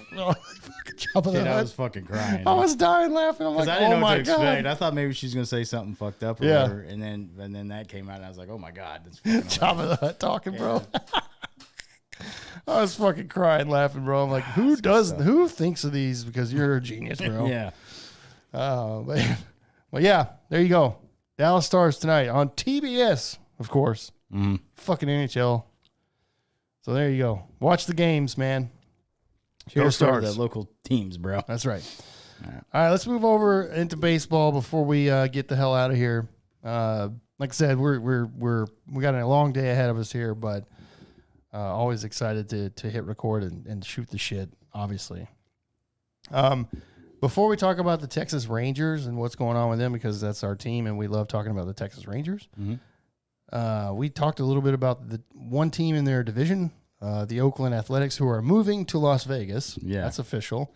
Jabba the Dude, I Hutt. was fucking crying. I was dying laughing. I'm like, I didn't oh know what my to expect. god, I thought maybe she's gonna say something fucked up or Yeah. whatever, and then that came out, and I was like, oh my God, that's fucking hilarious. Jabba the Hutt talking, bro. I was fucking crying, laughing, bro. I'm like, who thinks of these? Because you're a genius, bro. Yeah. Oh, man. Well, yeah, there you go. Dallas Stars tonight on TBS, of course. Fucking NHL. So there you go. Watch the games, man. Go Cheers to Stars. the local teams, bro. That's right. All right, let's move over into baseball before we get the hell out of here. Like I said, we got a long day ahead of us here, but always excited to hit record and shoot the shit, obviously. Before we talk about the Texas Rangers and what's going on with them, because that's our team and we love talking about the Texas Rangers, we talked a little bit about the one team in their division, the Oakland Athletics, who are moving to Las Vegas. Yeah. That's official.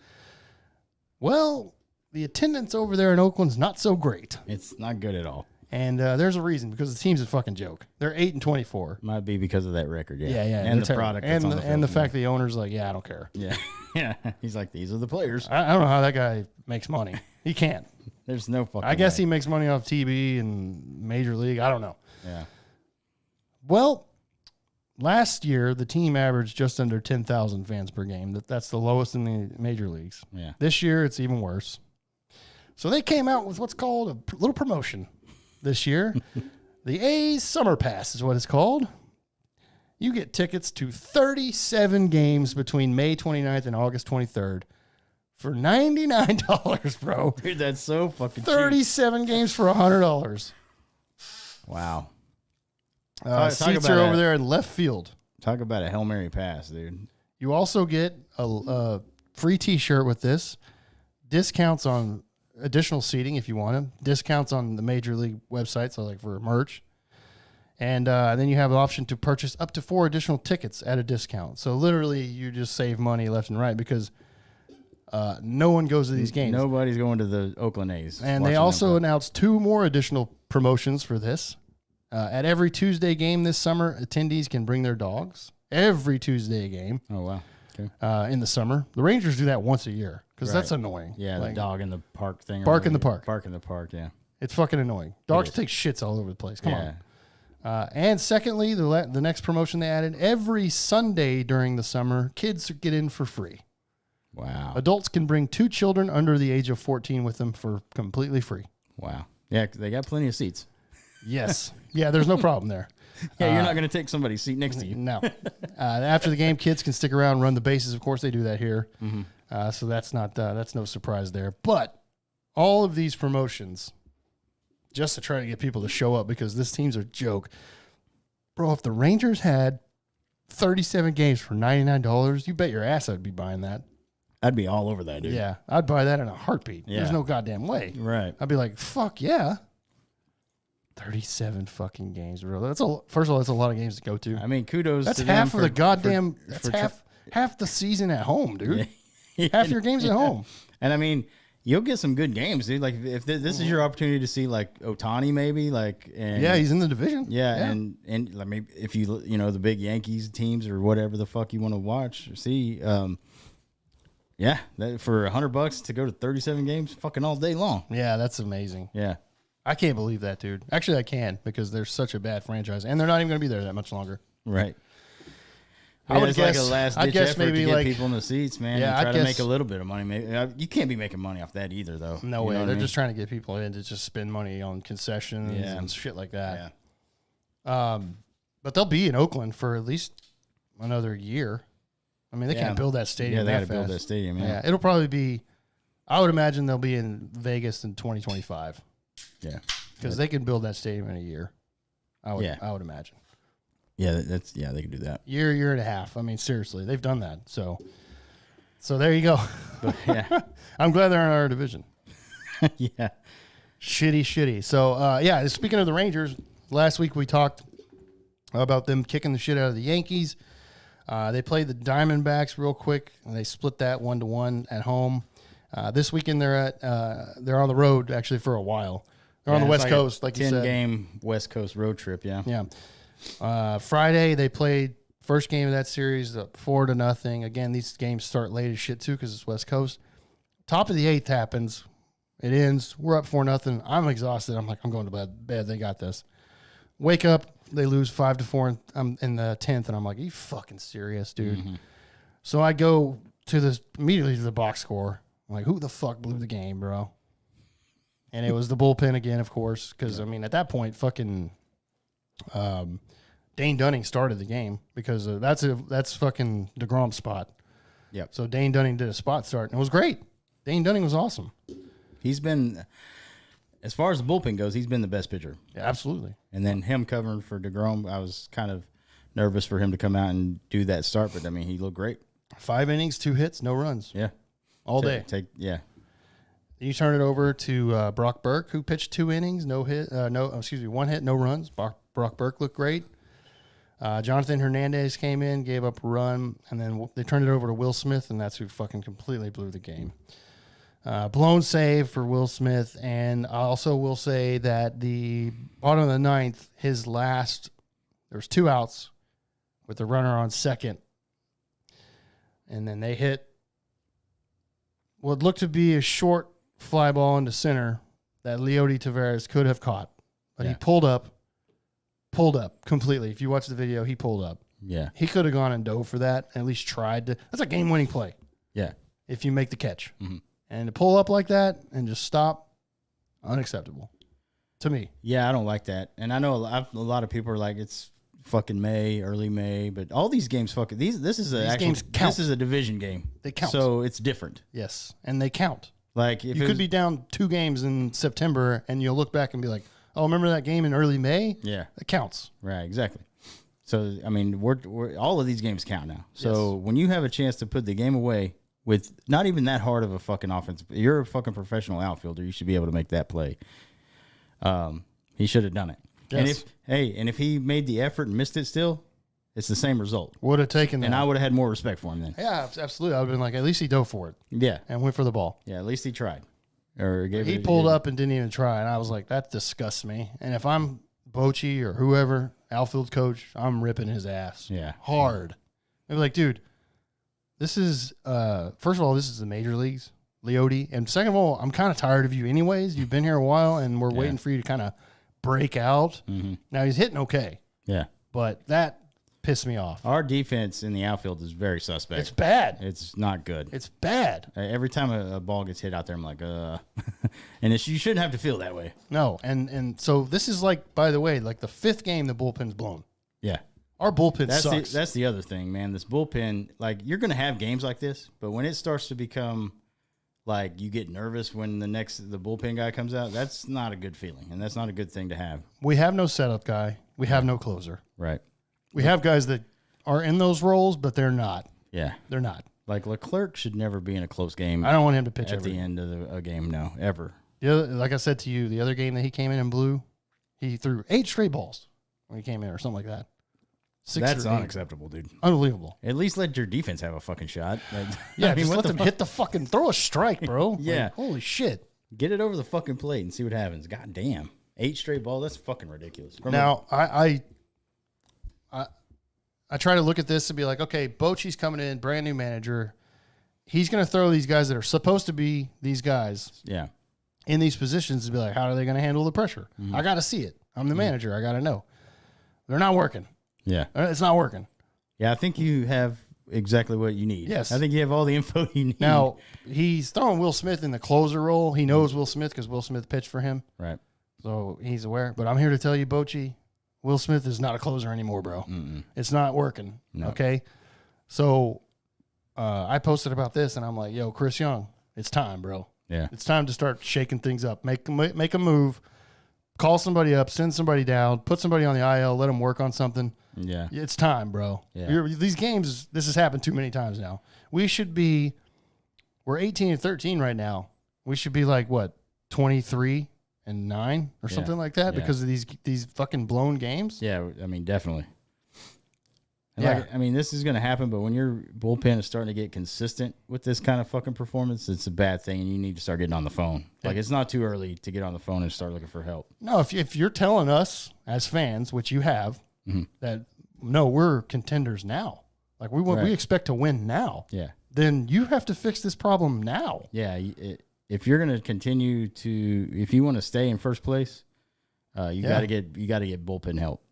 Well, the attendance over there in Oakland's not so great. It's not good at all. And there's a reason, because the team's a fucking joke. They're 8-24. Might be because of that record, yeah. Yeah. And the they're product terrible. that's on And the field. fact the owner's like, yeah, I don't care. Yeah. Yeah. He's like, these are the players. I don't know how that guy makes money. He can't. There's no fucking I guess way. he makes money off TV and Major League. I don't know. Yeah. Well, last year, the team averaged just under 10,000 fans per game. That's the lowest in the major leagues. Yeah. This year, it's even worse. So they came out with what's called a little promotion this year. The A's Summer Pass is what it's called. You get tickets to 37 games between May 29th and August 23rd for $99, bro. Dude, that's so fucking cheap. 37 games for $100. Wow. Talk Seats about are over that. there in left field. Talk about a Hail Mary pass, dude. You also get a free T-shirt with this, discounts on additional seating if you want them, discounts on the Major League website, so like for merch. And then you have an option to purchase up to 4 additional tickets at a discount. So literally you just save money left and right because no one goes to these games. Nobody's going to the Oakland A's. And watching they them also play. announced 2 more additional promotions for this. At every Tuesday game this summer, attendees can bring their dogs. Every Tuesday game Oh, wow. Okay. in the summer. The Rangers do that once a year because that's Right. annoying. Yeah, Like, the dog in the park thing. or Bark in the whatever. park. Bark in the park, yeah. It's fucking annoying. Dogs is. take shits all over the place. Come Yeah. on. And secondly, the next promotion they added, every Sunday during the summer, kids get in for free. Wow. Adults can bring 2 children under the age of 14 with them for completely free. Wow. Yeah, 'cause they got plenty of seats. Yes. Yeah, there's no problem there. Yeah, you're not going to take somebody's seat next to you. No. After the game, kids can stick around and run the bases. Of course, they do that here. So that's no surprise there. But all of these promotions, just to try to get people to show up because this team's a joke. Bro, if the Rangers had 37 games for $99, you bet your ass I'd be buying that. I'd be all over that, dude. Yeah, I'd buy that in a heartbeat. Yeah. There's no goddamn way. Right. I'd be like, fuck yeah. 37 fucking games, bro. First of all, that's a lot of games to go to. I mean, kudos That's to them half of the goddamn. for That's try- half the season at home, dude. Yeah. Half your games at home. And I mean, you'll get some good games, dude. Like if this is your opportunity to see like Ohtani, maybe like and Yeah, he's in the division. yeah, and like maybe if you the big Yankees teams or whatever the fuck you want to watch or see, yeah, that, for $100 to go to 37 games, fucking all day long. Yeah, that's amazing. Yeah, I can't believe that, dude. Actually, I can because they're such a bad franchise, and they're not even going to be there that much longer. right. I would it's guess, like a last I'd ditch guess effort maybe to get like people in the seats, man. Yeah, and I'd try to make guess- a little bit of money. Maybe you can't be making money off that either, though. no You way. know what They're I mean? just trying to get people in to just spend money on concessions Yeah. and shit like that. Yeah. But they'll be in Oakland for at least another year. I mean, they Yeah. can't build that stadium. Yeah, they got got to build that stadium. Yeah, Yeah. it'll probably be. I would imagine they'll be in Vegas in 2025 Yeah. because they can build that stadium in a year. I would imagine. Yeah, they can do that. Year and a half. I mean, seriously, they've done that. So there you go. But yeah. I'm glad they're in our division. Yeah. Shitty. So, speaking of the Rangers, last week we talked about them kicking the shit out of the Yankees. They played the Diamondbacks real quick, and they split that 1-1 at home. This weekend they're on the road actually for a while. They're on the West Coast, like you said. 10-game West Coast road trip, yeah. Yeah. Friday they played first game of that series, 4-0. Again, these games start late as shit too because it's West Coast. Top of the 8th happens. It ends. We're up 4-0. I'm exhausted. I'm like, I'm going to bed. They got this. Wake up. They lose 5-4. I'm in the 10th, and I'm like, are you fucking serious, dude? Mm-hmm. So I go immediately to the box score. I'm like, who the fuck blew the game, bro? And it was the bullpen again, of course, because, I mean, at that point, fucking Dane Dunning started the game because that's fucking DeGrom's spot. Yep. So Dane Dunning did a spot start, and it was great. Dane Dunning was awesome. He's been, as far as the bullpen goes, he's been the best pitcher. Yeah, absolutely. And then him covering for DeGrom, I was kind of nervous for him to come out and do that start, but I mean, he looked great. 5 innings, 2 hits, no runs. Yeah. All day. Yeah. You turn it over to Brock Burke, who pitched 2 innings, 1 hit, no runs. Brock Burke looked great. Jonathan Hernandez came in, gave up a run, and then they turned it over to Will Smith, and that's who fucking completely blew the game. Blown save for Will Smith, and I also will say that the bottom of the 9th, there's 2 outs with the runner on second, and then they hit what looked to be a short fly ball into center that Leody Taveras could have caught, but he pulled up completely. If you watch the video, he pulled up. Yeah. He could have gone and dove for that, at least tried to. That's a game-winning play Yeah. if you make the catch. Mm-hmm. And to pull up like that and just stop, unacceptable to me. Yeah, I don't like that. And I know a lot of people are like, it's fucking early May, but all these games this is games count. This is a division game. They count. So it's different. Yes, and they count. Like if You could be down 2 games in September, and you'll look back and be like, oh, remember that game in early May? Yeah. That counts. Right, exactly. So I mean, we're all of these games count now. So when you have a chance to put the game away with not even that hard of a fucking offense, you're a fucking professional outfielder. You should be able to make that play. He should have done it. Yes. And if he made the effort and missed it, still, it's the same result. Would have taken that. And I would have had more respect for him then. Yeah, absolutely. I would have been like, at least he dove for it Yeah, and went for the ball. yeah. At least he tried, or gave He it, pulled up and didn't even try, and I was like, that disgusts me. And if I'm Bochy or whoever, outfield coach, I'm ripping his ass. Yeah. Hard. I'd be like, dude, this is, first of all, this is the major leagues, Leody. And second of all, I'm kind of tired of you anyways. You've been here a while, and we're waiting for you to kind of break out. Mm-hmm. Now, he's hitting okay, Yeah. but that pissed me off. Our defense in the outfield is very suspect. It's bad. It's not good. It's bad. Every time a ball gets hit out there, I'm like, and you shouldn't have to feel that way. No, and so this is like, by the way, like the 5th game the bullpen's blown. Yeah. Our bullpen sucks. That's the other thing, man. This bullpen, like, you're going to have games like this, but when it starts to become like you get nervous when the bullpen guy comes out, that's not a good feeling, and that's not a good thing to have. We have no setup guy. We have no closer. Right. We have guys that are in those roles, but they're not. Yeah. They're not. Like Leclerc should never be in a close game I don't want him to pitch at the end of a game, no, ever. Like I said to you, the other game that he came in and blew, he threw 8 straight balls when he came in or something like that. 6 That's or 8. unacceptable, dude. Unbelievable. At least let your defense have a fucking shot. Yeah, I mean, just what let the them fuck? hit the fucking, throw a strike, bro. Yeah. Like, holy shit. Get it over the fucking plate and see what happens. God damn. 8 straight balls, that's fucking ridiculous. Now, I try to look at this and be like, okay, Bochy's coming in, brand new manager. He's going to throw these guys that are supposed to be these guys Yeah. in these positions to be like, how are they going to handle the pressure? I got to see it. I'm the manager. I got to know. They're not working. Yeah. It's not working. Yeah, I think you have exactly what you need. Yes. I think you have all the info you need. Now, he's throwing Will Smith in the closer role. He knows Will Smith because Will Smith pitched for him. Right. So he's aware. But I'm here to tell you, Bochy, Will Smith is not a closer anymore, bro. It's not working. No. Okay? So I posted about this, and I'm like, yo, Chris Young, it's time, bro. Yeah. It's time to start shaking things up. Make a move. Call somebody up. Send somebody down. Put somebody on the IL. Let them work on something. Yeah. It's time, bro. Yeah. These games, this has happened too many times now. We're 18 and 13 right now. We should be like, what, 23 and 9 or something like that because of these fucking blown games? Yeah, I mean, definitely. And Yeah. like, I mean, this is going to happen, but when your bullpen is starting to get consistent with this kind of fucking performance, it's a bad thing, and you need to start getting on the phone. Like, it's not too early to get on the phone and start looking for help. No, if you're telling us as fans, which you have, that, no, we're contenders now. Like, we expect to win now. Yeah. Then you have to fix this problem now. Yeah, if you're going to continue to, if you want to stay in first place, you got to get bullpen help.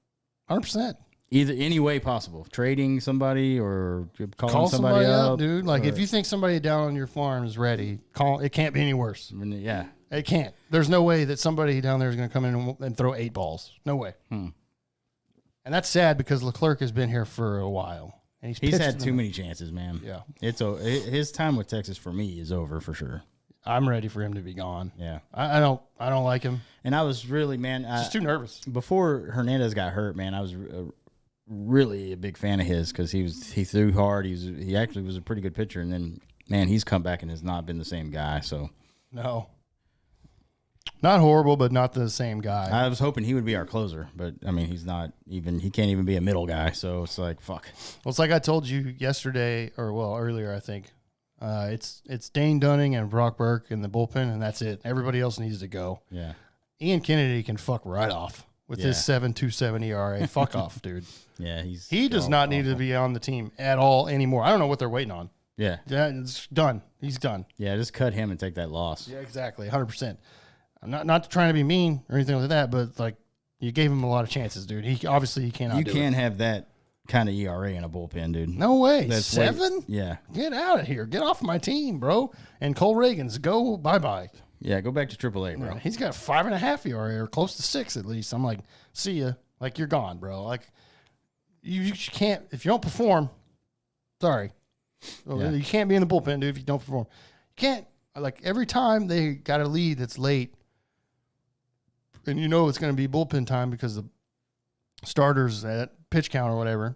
100%. Either any way possible, trading somebody or Call somebody up, dude. dude. Like, if you think somebody down on your farm is ready, call. It can't be any worse. Yeah, It can't. There's no way that somebody down there is going to come in and throw 8 balls. No way. And that's sad because Leclerc has been here for a while, and he's had too many chances, man. Yeah, his time with Texas for me is over for sure. I'm ready for him to be gone. Yeah, I don't like him. And I was really, man, Just too nervous. Before Hernandez got hurt, man. I was really a big fan of his because he threw hard. He actually was a pretty good pitcher, and then man, he's come back and has not been the same guy. So no, not horrible, but not the same guy. I was hoping he would be our closer, but I mean, he's not even. He can't even be a middle guy. So it's like fuck. Well, it's like I told you yesterday, or earlier, I think. It's Dane Dunning and Brock Burke in the bullpen, and that's it. Everybody else needs to go. Yeah, Ian Kennedy can fuck right off with his 7.27 ERA. Fuck off, dude. Yeah, he does not need to be on the team at all anymore. I don't know what they're waiting on. Yeah, it's done. He's done. Yeah, just cut him and take that loss. Yeah, exactly, 100%. I'm not trying to be mean or anything like that, but like you gave him a lot of chances, dude. He cannot. You can't have that kind of ERA in a bullpen, dude. No way. That's 7? Yeah. Get out of here. Get off my team, bro. And Cole Reagans, go bye-bye. Yeah, go back to AAA, bro. Yeah, he's got 5.5 ERA or close to 6 at least. I'm like, see ya. Like, you're gone, bro. Like, you can't, if you don't perform, sorry. Yeah. You can't be in the bullpen, dude, if you don't perform. You can't, like, every time they got a lead that's late, and you know it's going to be bullpen time because the starters at pitch count or whatever,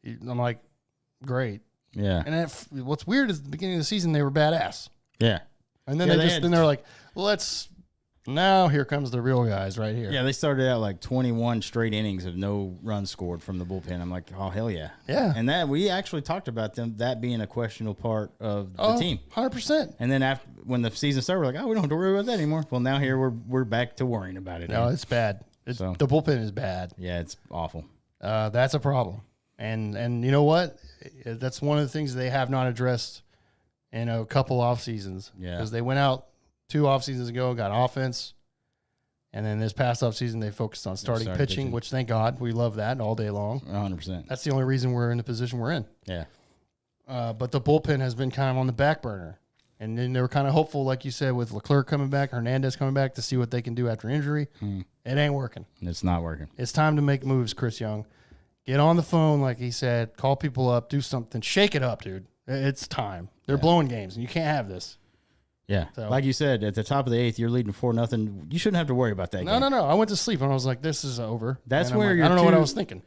I'm like, great. Yeah. And what's weird is at the beginning of the season, they were badass. Yeah. And then they're like, now here comes the real guys right here. Yeah, they started out like 21 straight innings of no runs scored from the bullpen. I'm like, oh, hell yeah. Yeah. And that we actually talked about that being a questionable part of the team. 100%. And then when the season started, we're like, oh, we don't have to worry about that anymore. Well, now here we're back to worrying about it. No, it's bad. The bullpen is bad. Yeah, it's awful. That's a problem. And you know what? That's one of the things they have not addressed in a couple off seasons. Yeah. Because they went out 2 off seasons ago, got offense. And then this past off season, they focused on starting pitching, which thank God, we love that all day long. 100%. That's the only reason we're in the position we're in. Yeah. But the bullpen has been kind of on the back burner. And then they were kind of hopeful, like you said, with Leclerc coming back, Hernandez coming back to see what they can do after injury. It ain't working. It's not working. It's time to make moves, Chris Young. Get on the phone, like he said. Call people up. Do something. Shake it up, dude. It's time. They're blowing games, and you can't have this. Yeah. So, like you said, at the top of the 8th, you're leading 4-0. You shouldn't have to worry about that game. No. I went to sleep, and I was like, this is over. That's and where I don't know what I was thinking.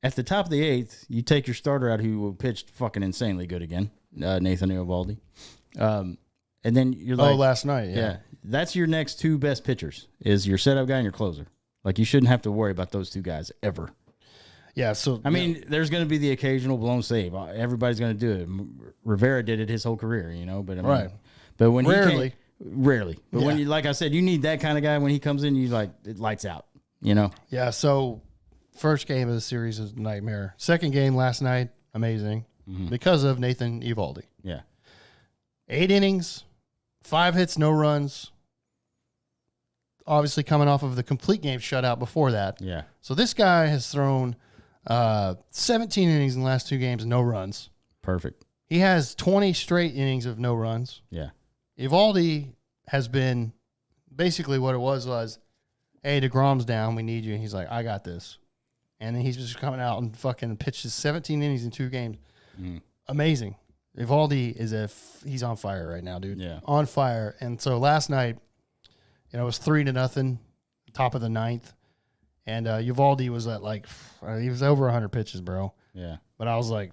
At the top of the 8th, you take your starter out who pitched fucking insanely good again, Nathan Eovaldi. And then you're like, last night, yeah. That's your next 2 best pitchers is your setup guy and your closer. Like, you shouldn't have to worry about those 2 guys ever. Yeah, so I mean, there's going to be the occasional blown save. Everybody's going to do it. Rivera did it his whole career, but I mean, right. But when rarely. But when you, like I said, you need that kind of guy when he comes in. You like it lights out. Yeah. So first game of the series is a nightmare. Second game last night, amazing because of Nathan Eovaldi. Yeah. 8 innings, 5 hits, no runs. Obviously coming off of the complete game shutout before that. Yeah. So this guy has thrown 17 innings in the last 2 games, no runs. Perfect. He has 20 straight innings of no runs. Yeah. Evaldi has been basically what it was, hey, DeGrom's down. We need you. And he's like, I got this. And then he's just coming out and fucking pitches 17 innings in 2 games. Amazing. Evaldi he's on fire right now, dude. Yeah. On fire. And so last night, it was 3-0, top of the 9th. And Evaldi was at he was over 100 pitches, bro. Yeah. But I was like,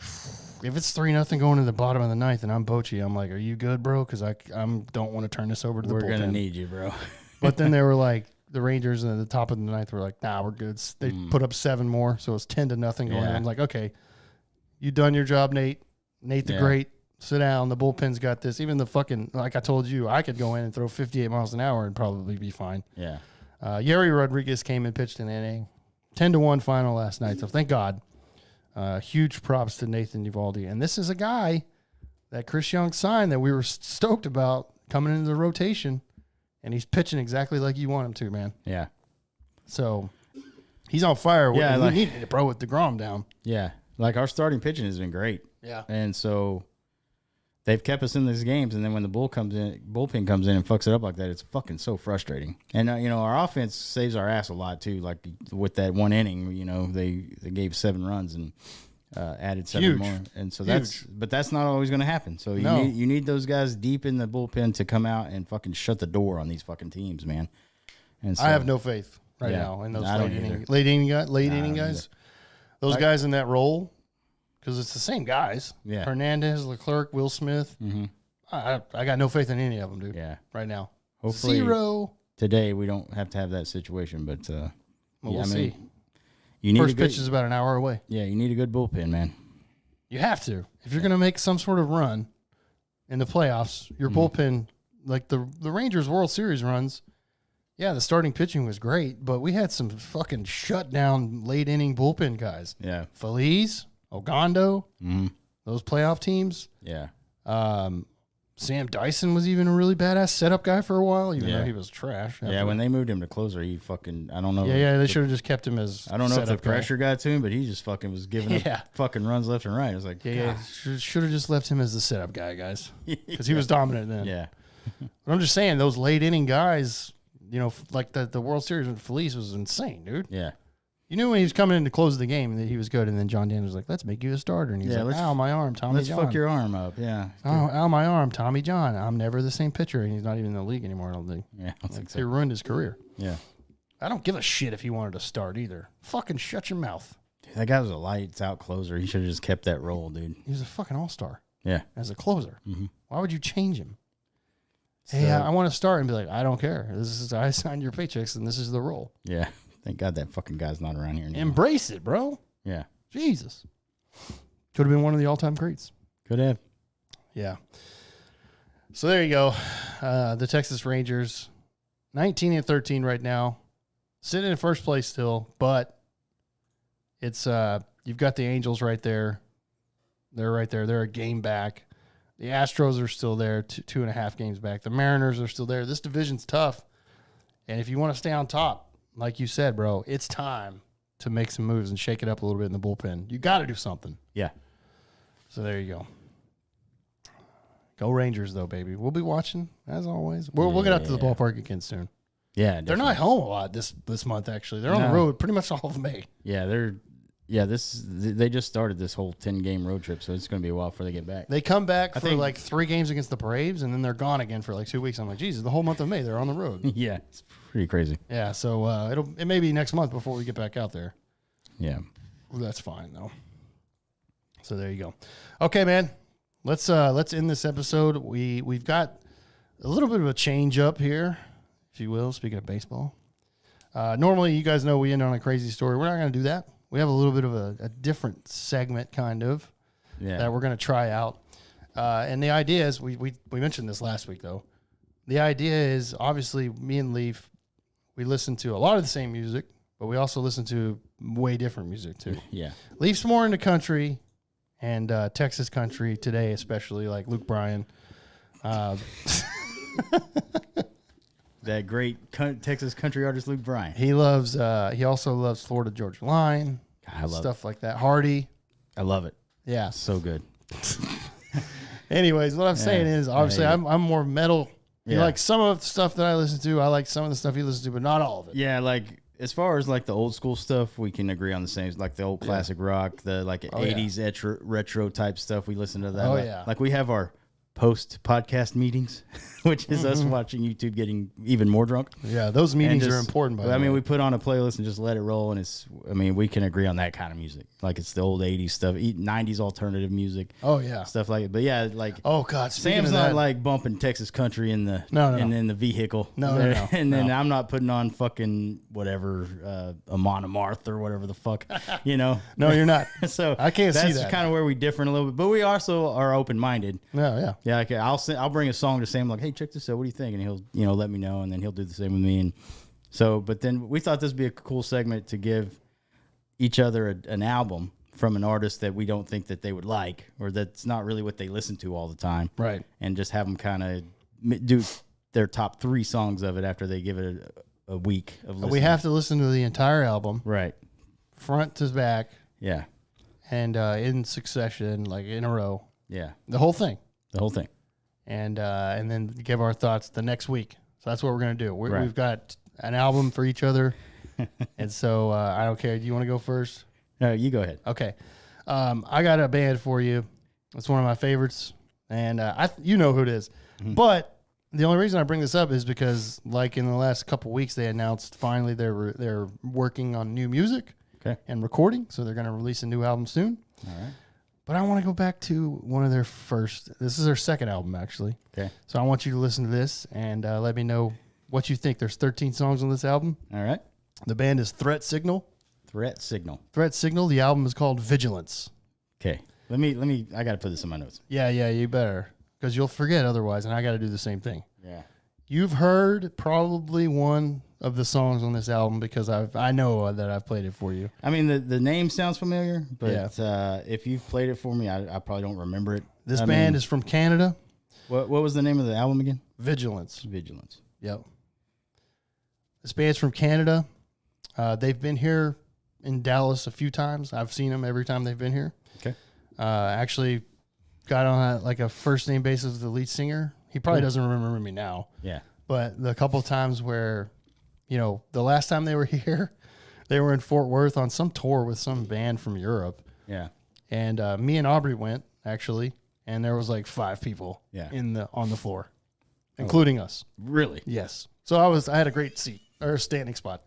if it's 3-0 going to the bottom of the 9th and I'm Bochy, I'm like, are you good, bro? Because I don't want to turn this over to the bullpen. We're going to need you, bro. But then they were like, the Rangers at the top of the 9th were like, nah, we're good. They put up 7 more, so it's 10-0 going. Yeah. I'm like, okay, you done your job, Nate. Nate the Great. Sit down. The bullpen's got this. Even the fucking, like I told you, I could go in and throw 58 miles an hour and probably be fine. Yeah. Yeri Rodriguez came and pitched an inning. 10-1 final last night, so thank God. Huge props to Nathan Eovaldi. And this is a guy that Chris Young signed that we were stoked about coming into the rotation, and he's pitching exactly like you want him to, man. Yeah. So he's on fire. Yeah, we needed it, bro, with DeGrom down. Yeah. Like, our starting pitching has been great. Yeah. And so they've kept us in these games, and then when the bullpen comes in and fucks it up like that, it's fucking so frustrating. And our offense saves our ass a lot too. Like with that 1 inning, they gave 7 runs and added 7 more, and so that's not always going to happen. So you need those guys deep in the bullpen to come out and fucking shut the door on these fucking teams, man. And so, I have no faith now in those late inning guys. Those guys in that role. Because it's the same guys. Yeah. Hernandez, Leclerc, Will Smith. Mm-hmm. I got no faith in any of them, dude. Yeah. Right now. Hopefully 0. Today we don't have to have that situation, but we'll see. You need First pitch is about an hour away. Yeah, you need a good bullpen, man. You have to. If you're going to make some sort of run in the playoffs, your bullpen, like the Rangers World Series runs, the starting pitching was great, but we had some fucking shutdown late inning bullpen guys. Yeah. Feliz, Ogando, those playoff teams. Yeah. Sam Dyson was even a really badass setup guy for a while, even though he was trash. Yeah, when they moved him to closer, he fucking, I don't know. Yeah, they should have just kept him as I don't know if the pressure got to him, but he just fucking was giving up fucking runs left and right. It was like, should have just left him as the setup guy, guys, because he was dominant then. Yeah. But I'm just saying, those late inning guys, like the World Series with Feliz was insane, dude. Yeah. You knew when he was coming in to close the game that he was good, and then John Dan was like, let's make you a starter. And he's like, ow, my arm, Tommy John. Let's fuck your arm up, yeah. Ow, my arm, Tommy John. I'm never the same pitcher, and he's not even in the league anymore, I don't think. Yeah, I think so. He ruined his career. Yeah. I don't give a shit if he wanted to start either. Fucking shut your mouth. Dude, that guy was a lights-out closer. He should have just kept that role, dude. He was a fucking all-star. Yeah. As a closer. Mm-hmm. Why would you change him? Hey, I want to start and be like, I don't care. I signed your paychecks, and this is the role. Yeah. Thank God that fucking guy's not around here anymore. Embrace it, bro. Yeah. Jesus. Could have been one of the all-time greats. Could have. Yeah. So there you go. The Texas Rangers, 19-13 right now. Sitting in first place still, but it's you've got the Angels right there. They're right there. They're a game back. The Astros are still there, 2.5 games back. The Mariners are still there. This division's tough. And if you want to stay on top, like you said, bro, it's time to make some moves and shake it up a little bit in the bullpen. You got to do something. Yeah. So there you go. Go Rangers, though, baby. We'll be watching, as always. We'll get out to the ballpark again soon. Yeah, definitely. They're not home a lot this month, actually. They're on the road pretty much all of May. Yeah, they just started this whole 10-game road trip, so it's going to be a while before they get back. They come back for like 3 games against the Braves, and then they're gone again for like 2 weeks. I'm like, Jesus, the whole month of May, they're on the road. Yeah, it's pretty crazy. Yeah, so it may be next month before we get back out there. Yeah. Well, that's fine, though. So there you go. Okay, man. Let's end this episode. We've got a little bit of a change up here, if you will, speaking of baseball. Normally, you guys know we end on a crazy story. We're not going to do that. We have a little bit of a different segment, kind of, that we're going to try out. And the idea is, we mentioned this last week, though. The idea is, obviously, me and Leaf, we listen to a lot of the same music, but we also listen to way different music, too. Yeah. Leaf's more into country and Texas country today, especially, like Luke Bryan. That great Texas country artist, Luke Bryan. He also loves Florida Georgia Line. I love stuff like that. Hardy. I love it. Yeah. So good. Anyways, what I'm saying is, obviously, I'm more metal. You Yeah. like some of the stuff that I listen to. I like some of the stuff you listen to, but not all of it. Yeah, like as far as like the old school stuff, we can agree on the same. Like the old classic rock, the like 80s retro type stuff. We listen to that. Oh, yeah. Like we have our post podcast meetings, which is us watching YouTube getting even more drunk. Yeah, those meetings are important. By the I mean, way. we put on a playlist and just let it roll, and it's. I mean, we can agree on that kind of music. Like it's the old '80s stuff, '90s alternative music, Oh yeah. stuff like it. But yeah, like Oh God. Speaking Sam's of not that, like bumping Texas country in the No. in the vehicle. No. And then No. I'm not putting on fucking whatever Amon Amarth or whatever the fuck, you know. No, you're not. So I can't see that's that. kind of where we differ a little bit, but we also are open minded. No, yeah. Yeah, like I'll bring a song to Sam like, hey, check this out. What do you think? And he'll let me know, and then he'll do the same with me. And so, but then we thought this would be a cool segment to give each other an album from an artist that we don't think that they would like, or that's not really what they listen to all the time. Right. And just have them kind of do their top 3 songs of it after they give it a week of listening. We have to listen to the entire album, Right. front to back, Yeah. and in succession, like in a row, Yeah. the whole thing, The whole thing. and then give our thoughts the next week. So that's what we're gonna do. Right. We've got an album for each other, and so I don't care. Do you want to go first? No, you go ahead. Okay. I got a band for you. It's one of my favorites, and you know who it is. But the only reason I bring this up is because, like in the last couple weeks, they announced finally they're working on new music Okay. and recording, so they're going to release a new album soon. All right. But I want to go back to one of their first. This is their second album, actually. Okay. So I want you to listen to this and let me know what you think. There's 13 songs on this album. All right. The band is Threat Signal. Threat Signal. Threat Signal. The album is called Vigilance. Okay. Let me. I got to put this in my notes. Yeah, you better, because you'll forget otherwise, and I got to do the same thing. Yeah. You've heard probably one of the songs on this album because I know that I've played it for you. I mean, the name sounds familiar, but Yeah. if you've played it for me, I probably don't remember it. This I band mean, is from Canada. What was the name of the album again? Vigilance. Vigilance. Yep. This band's from Canada. They've been here in Dallas a few times. I've seen them every time they've been here. Okay. Actually got on like a first name basis with the lead singer. He probably doesn't remember me now, Yeah. but the couple of times where, the last time they were here, they were in Fort Worth on some tour with some band from Europe. Yeah. And me and Aubrey went actually, and there was like 5 people Yeah. on the floor, including us. Really? Yes. So I had a great seat or standing spot.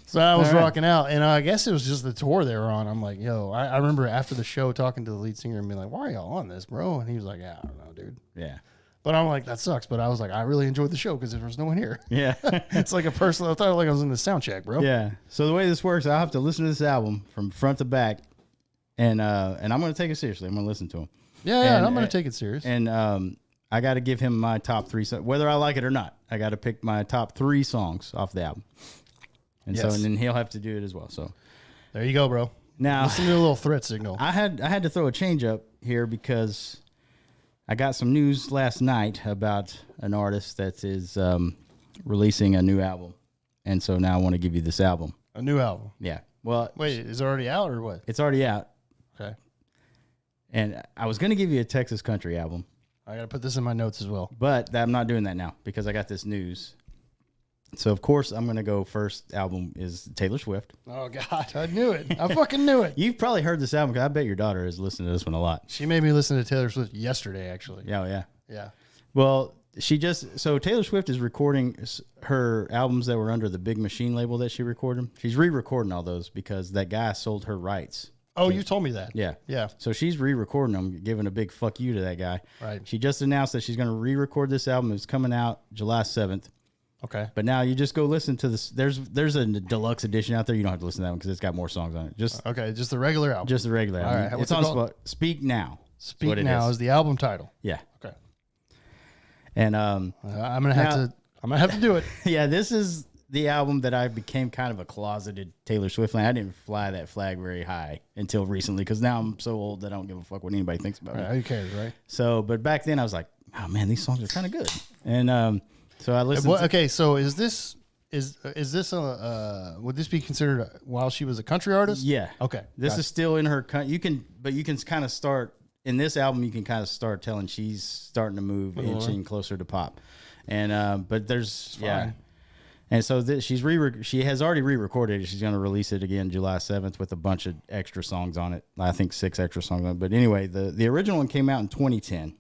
So I was All right. rocking out, and I guess it was just the tour they were on. I'm like, I remember after the show talking to the lead singer and being like, why are y'all on this, bro? And he was like, yeah, I don't know, dude. Yeah. But I'm like, that sucks. But I was like, I really enjoyed the show because there was no one here. Yeah. It's like a personal, I thought like I was in the sound check, bro. Yeah. So the way this works, I'll have to listen to this album from front to back, and I'm going to take it seriously. I'm going to listen to him. Yeah, And- I'm going to take it serious. And I got to give him my top 3 songs, whether I like it or not. I got to pick my top 3 songs off the album. And Yes. and then he'll have to do it as well. So There you go, bro. now Listen to a little Threat Signal. I had to throw a change up here because I got some news last night about an artist that is releasing a new album, and so now I want to give you this album. A new album. Yeah, well, Wait, is it already out or what? it's already out, Okay. and I was going to give you a Texas country album, I got to put this in my notes as well. but I'm not doing that now because I got this news. So of course I'm going to go first. Album is Taylor Swift. Oh, God. I knew it. I fucking knew it. You've probably heard this album because I bet your daughter has listened to this one a lot. She made me listen to Taylor Swift yesterday, actually. Yeah, yeah. Yeah. Well, so Taylor Swift is recording her albums that were under the Big Machine label that she recorded. She's re-recording all those because that guy sold her rights. Oh, you told me that. Yeah. Yeah. So she's re-recording them, giving a big fuck you to that guy. Right. She just announced that she's going to re-record this album. It's coming out July 7th. Okay. But now you just go listen to this. There's a deluxe edition out there. You don't have to listen to that one because it's got more songs on it. Just Okay. Just the regular album. the regular All album. right. It's What's it on called? Speak Now. Speak what it Now is. is the album title. Yeah. Okay. And I'm gonna have to do it. yeah, this is the album that I became kind of a closeted Taylor Swift fan. I didn't fly that flag very high until recently because now I'm so old that I don't give a fuck what anybody thinks about me. Who cares, right? So, but back then I was like, oh man, these songs are kind of good. And so I listened. Okay, so is this is this would this be considered while she was a country artist? Yeah. Okay. This is still in her. You can kind of start in this album. You can kind of start telling she's starting to move, inching closer to pop. And but there's and so she has already re-recorded it. She's going to release it again July 7th with a bunch of extra songs on it. I think 6 extra songs on it. But anyway, the original one came out in 2010,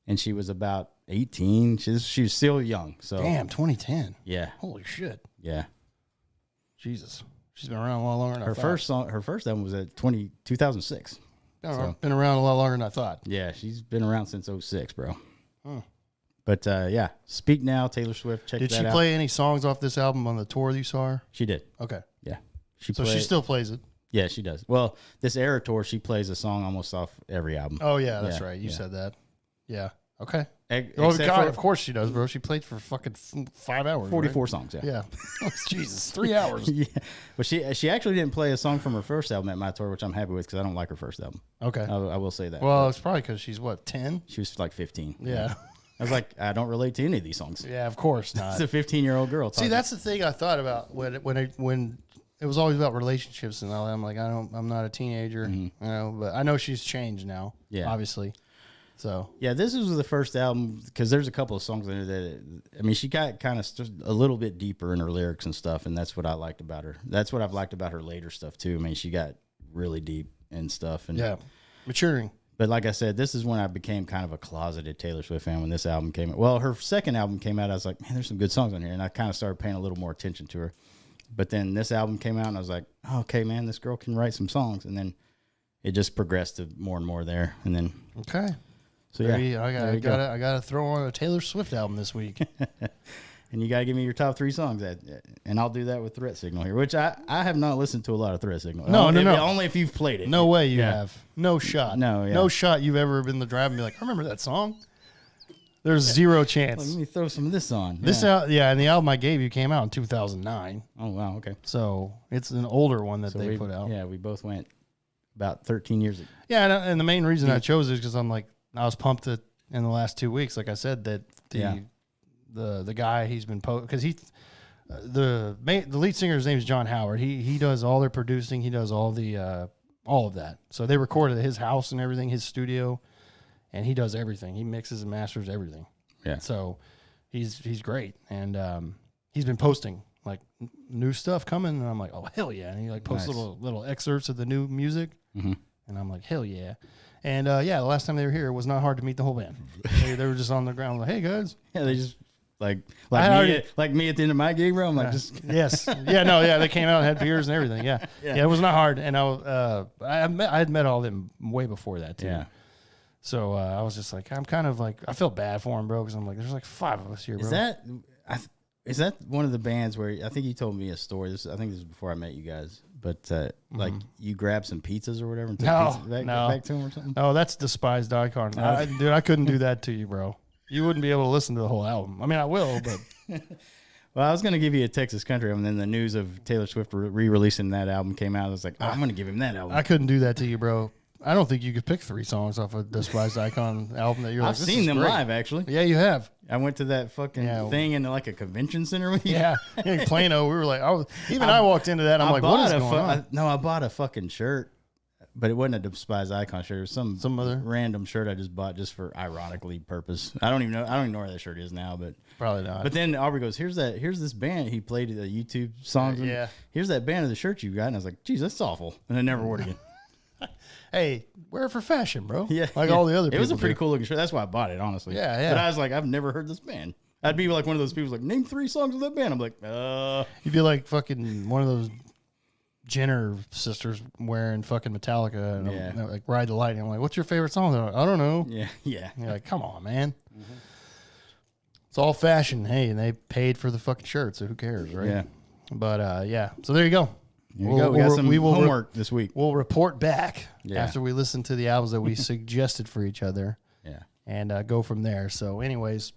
and she was about 18. She's still young. So damn, 2010. Yeah. Holy shit. Yeah. Jesus. She's been around a lot longer than I thought. Her first album was at 2006. Been around a lot longer than I thought. Yeah, she's been around since 06, bro. But yeah, Speak Now, Taylor Swift. Check that out. Did she play any songs off this album on the tour that you saw her? She did. Okay. Yeah. She still plays it. Yeah, she does. Well, this Era tour, she plays a song almost off every album. Oh yeah, that's right. You said that. Yeah. Okay. Oh God, of course she does, bro. She played for fucking 5 hours. 44 right? songs. Yeah. Yeah. Oh, Jesus, 3 hours. Yeah. But she actually didn't play a song from her first album at my tour, which I'm happy with because I don't like her first album. Okay. I will say that. Well, it's probably because she's what, 10? She was like 15. Yeah. I was like, I don't relate to any of these songs. Yeah, of course not. It's a 15-year-old girl. See, that's the thing I thought about when it was always about relationships and all that. I'm like, I'm not a teenager, you know, but I know she's changed now. Yeah, obviously. So yeah, this was the first album because there's a couple of songs in there that she got kind of a little bit deeper in her lyrics and stuff, and that's what I liked about her. That's what I've liked about her later stuff too. I mean, she got really deep and stuff, and maturing. But like I said, this is when I became kind of a closeted Taylor Swift fan when this album came out. Well, her second album came out. I was like, man, there's some good songs on here. And I kind of started paying a little more attention to her. But then this album came out and I was like, oh, okay, man, this girl can write some songs. And then it just progressed to more and more there. And then. Okay. So yeah. I gotta throw on a Taylor Swift album this week. And you got to give me your top 3 songs. And I'll do that with Threat Signal here, which I have not listened to a lot of Threat Signal. No. Only if you've played it. No way you have. No shot. No, yeah. No shot you've ever been in the drive and be like, I remember that song. There's zero chance. Let me throw some of this on. And the album I gave you came out in 2009. Oh, wow, okay. So it's an older one that they put out. Yeah, we both went about 13 years ago. Yeah, and the main reason I chose it is because I'm like, I was pumped that in the last 2 weeks, like I said, that the guy he's been because the lead singer's name is John Howard. He does all their producing. He does all of that. So they recorded at his house and everything, his studio, and he does everything. He mixes and masters everything. Yeah. So he's great, and he's been posting like new stuff coming, and I'm like, oh hell yeah! And he like posts little excerpts of the new music, and I'm like, hell yeah! And the last time they were here, it was not hard to meet the whole band. They were just on the ground like, hey guys. Yeah, they just. Like me at the end of my gig, bro. I'm like, just yes, they came out and had beers and everything. Yeah, it was not hard, and I had met all of them way before that too. Yeah. So I was just like, I'm kind of like, I felt bad for him, bro, because I'm like, there's like 5 of us here, bro. Is that one of the bands where I think you told me a story? I think this was before I met you guys, but like you grabbed some pizzas or whatever and took pizza back to him or something. No, that's Despised Icon. Dude, I couldn't do that to you, bro. You wouldn't be able to listen to the whole album. I mean, I will, but. Well, I was going to give you a Texas Country album, and then the news of Taylor Swift re-releasing that album came out. I was like, I'm going to give him that album. I couldn't do that to you, bro. I don't think you could pick 3 songs off a Despised Icon album that you're like, I've seen them live, actually. Yeah, you have. I went to that fucking thing in like a convention center with you. Yeah, in Plano. We were like, I walked into that. I'm like, what is going on? I bought a fucking shirt. But it wasn't a Despised Icon shirt. It was some other random shirt I just bought just for ironically purpose. I don't even know where that shirt is now, but probably not. But then Aubrey goes, here's this band he played the YouTube songs. Yeah. Here's that band of the shirt you got. And I was like, geez, that's awful. And I never wore it again. Hey, wear it for fashion, bro. Yeah. Like all the other people. It was a pretty cool looking shirt. That's why I bought it, honestly. Yeah. But I was like, I've never heard this band. I'd be like one of those people like, name 3 songs of that band. I'm like, You'd be like fucking one of those Jenner sisters wearing fucking Metallica and like Ride the Lightning. I'm like, what's your favorite song? They're like, I don't know. Yeah. You're like, come on, man. It's all fashion. Hey, and they paid for the fucking shirt, so who cares, right? Yeah. But so there you go. We got some homework this week. We'll report back after we listen to the albums that we suggested for each other. Yeah. And go from there. So anyways,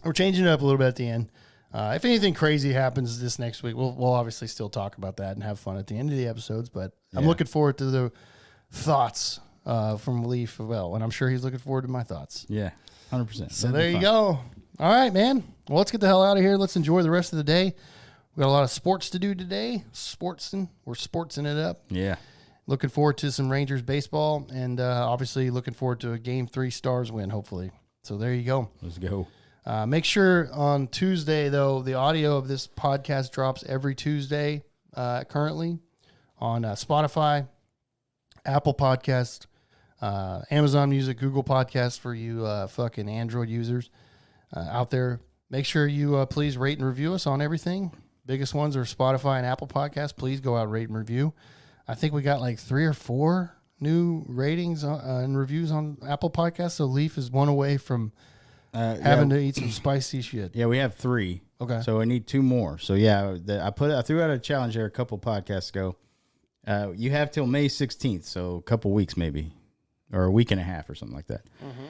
we're changing it up a little bit at the end. If anything crazy happens this next week, we'll obviously still talk about that and have fun at the end of the episodes. But I'm looking forward to the thoughts from Leaf as well, and I'm sure he's looking forward to my thoughts. Yeah, 100%. So there you go. All right, man. Well, let's get the hell out of here. Let's enjoy the rest of the day. We got a lot of sports to do today. We're sportsing it up. Yeah. Looking forward to some Rangers baseball, and obviously looking forward to a Game 3 Stars win, hopefully. So there you go. Let's go. Make sure on Tuesday, though, the audio of this podcast drops every Tuesday currently on Spotify, Apple Podcast, Amazon Music, Google Podcast for you fucking Android users out there. Make sure you please rate and review us on everything. Biggest ones are Spotify and Apple Podcasts. Please go out, rate and review. I think we got like 3 or 4 new ratings and reviews on Apple Podcasts. So Leaf is one away from having to eat some spicy shit. Yeah, we have 3. Okay. So I need 2 more. So yeah, I threw out a challenge there a couple podcasts ago. You have till May 16th, so a couple weeks maybe, or a week and a half or something like that. Mm-hmm.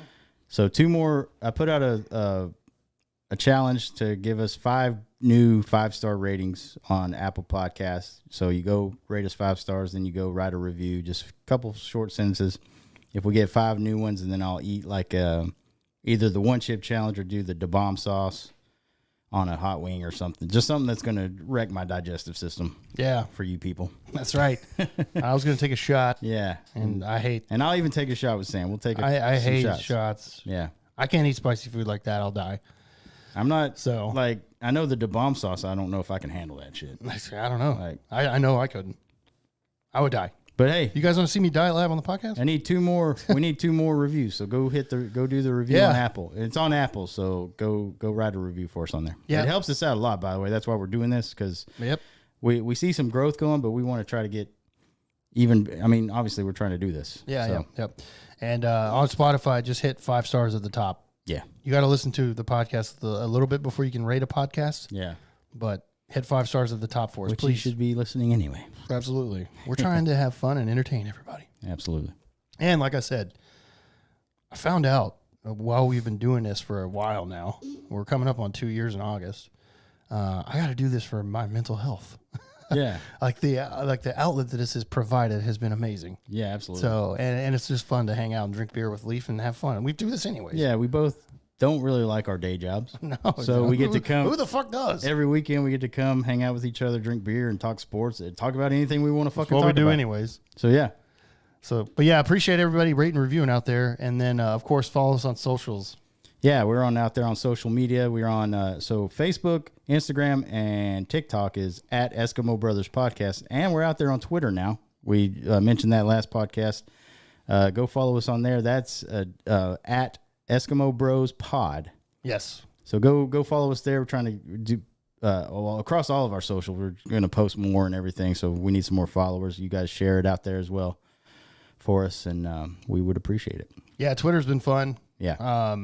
So 2 more. I put out a challenge to give us 5 new 5-star ratings on Apple Podcasts. So you go rate us 5 stars, then you go write a review, just a couple short sentences. If we get 5 new ones, and then I'll eat like either the 1-chip challenge or do the bomb sauce on a hot wing or something. Just something that's going to wreck my digestive system. Yeah. For you people. That's right. I was going to take a shot. Yeah. And I hate. And I'll even take a shot with Sam. We'll take I hate shots. shots. Yeah. I can't eat spicy food like that. I'll die. I'm not so like, I know the bomb sauce. I don't know if I can handle that shit. I don't know. Like, I know I couldn't. I would die. But hey, you guys want to see me die live on the podcast? I need 2 more. We need 2 more reviews. So go do the review on Apple. It's on Apple, so go write a review for us on there. Yeah, it helps us out a lot, by the way. That's why we're doing this, because we see some growth going, but we want to try to get even. I mean, obviously, we're trying to do this. Yeah. And on Spotify, just hit 5 stars at the top. Yeah, you got to listen to the podcast a little bit before you can rate a podcast. Yeah, but hit 5 stars at the top for us, which please. You should be listening anyway. Absolutely. We're trying to have fun and entertain everybody. Absolutely. And like I said, I found out while we've been doing this for a while now, we're coming up on 2 years in August. I got to do this for my mental health. Yeah. like the outlet that this has provided has been amazing. Yeah, absolutely. So, and it's just fun to hang out and drink beer with Leaf and have fun. And we do this anyways. Yeah, we both don't really like our day jobs. No. So we get to come. Who the fuck does? Every weekend we get to come hang out with each other, drink beer, and talk sports, and talk about anything we want to fucking talk about. What we do anyways. So yeah. But yeah, appreciate everybody rating and reviewing out there. And then, of course, follow us on socials. Yeah, we're out there on social media. We're on so Facebook, Instagram, and TikTok is at Eskimo Brothers Podcast. And we're out there on Twitter now. We mentioned that last podcast. Go follow us on there. That's at Eskimo Bros Pod. Yes. So go follow us there. We're trying to do across all of our social. We're going to post more and everything. So we need some more followers. You guys share it out there as well for us, and we would appreciate it. Yeah, Twitter's been fun. Yeah.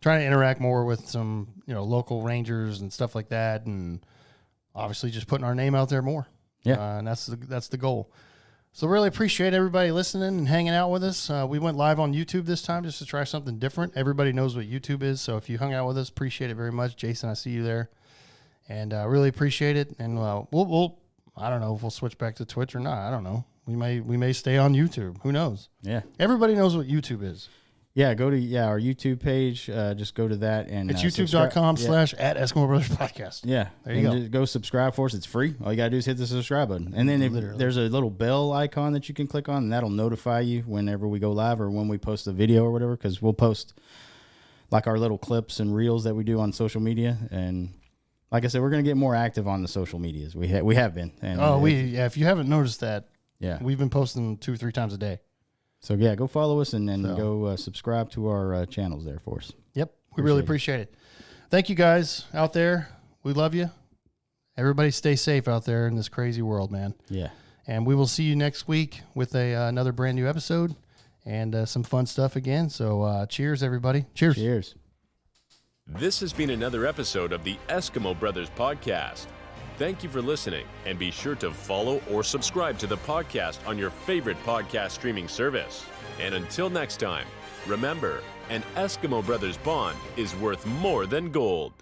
Trying to interact more with some, local Rangers and stuff like that, and obviously just putting our name out there more. Yeah. And that's the goal. So really appreciate everybody listening and hanging out with us. We went live on YouTube this time just to try something different. Everybody knows what YouTube is, so if you hung out with us, appreciate it very much. Jason, I see you there, and really appreciate it. And we'll I don't know if we'll switch back to Twitch or not. I don't know. We may stay on YouTube. Who knows? Yeah. Everybody knows what YouTube is. Yeah, go to our YouTube page. Just go to that, and it's youtube.com/ at Eskimo Brothers Podcast. Yeah, there you go. Just go subscribe for us. It's free. All you gotta do is hit the subscribe button, and then there's a little bell icon that you can click on, and that'll notify you whenever we go live or when we post a video or whatever. Because we'll post like our little clips and reels that we do on social media, and like I said, we're gonna get more active on the social medias. We have been. And if you haven't noticed that, we've been posting 2-3 times a day. So, yeah, go follow us and then go subscribe to our channels there for us. Yep. We really appreciate it. Thank you guys out there. We love you. Everybody stay safe out there in this crazy world, man. Yeah. And we will see you next week with another brand new episode and some fun stuff again. So, cheers, everybody. Cheers. Cheers. This has been another episode of the Eskimo Brothers Podcast. Thank you for listening, and be sure to follow or subscribe to the podcast on your favorite podcast streaming service. And until next time, remember, an Eskimo Brothers bond is worth more than gold.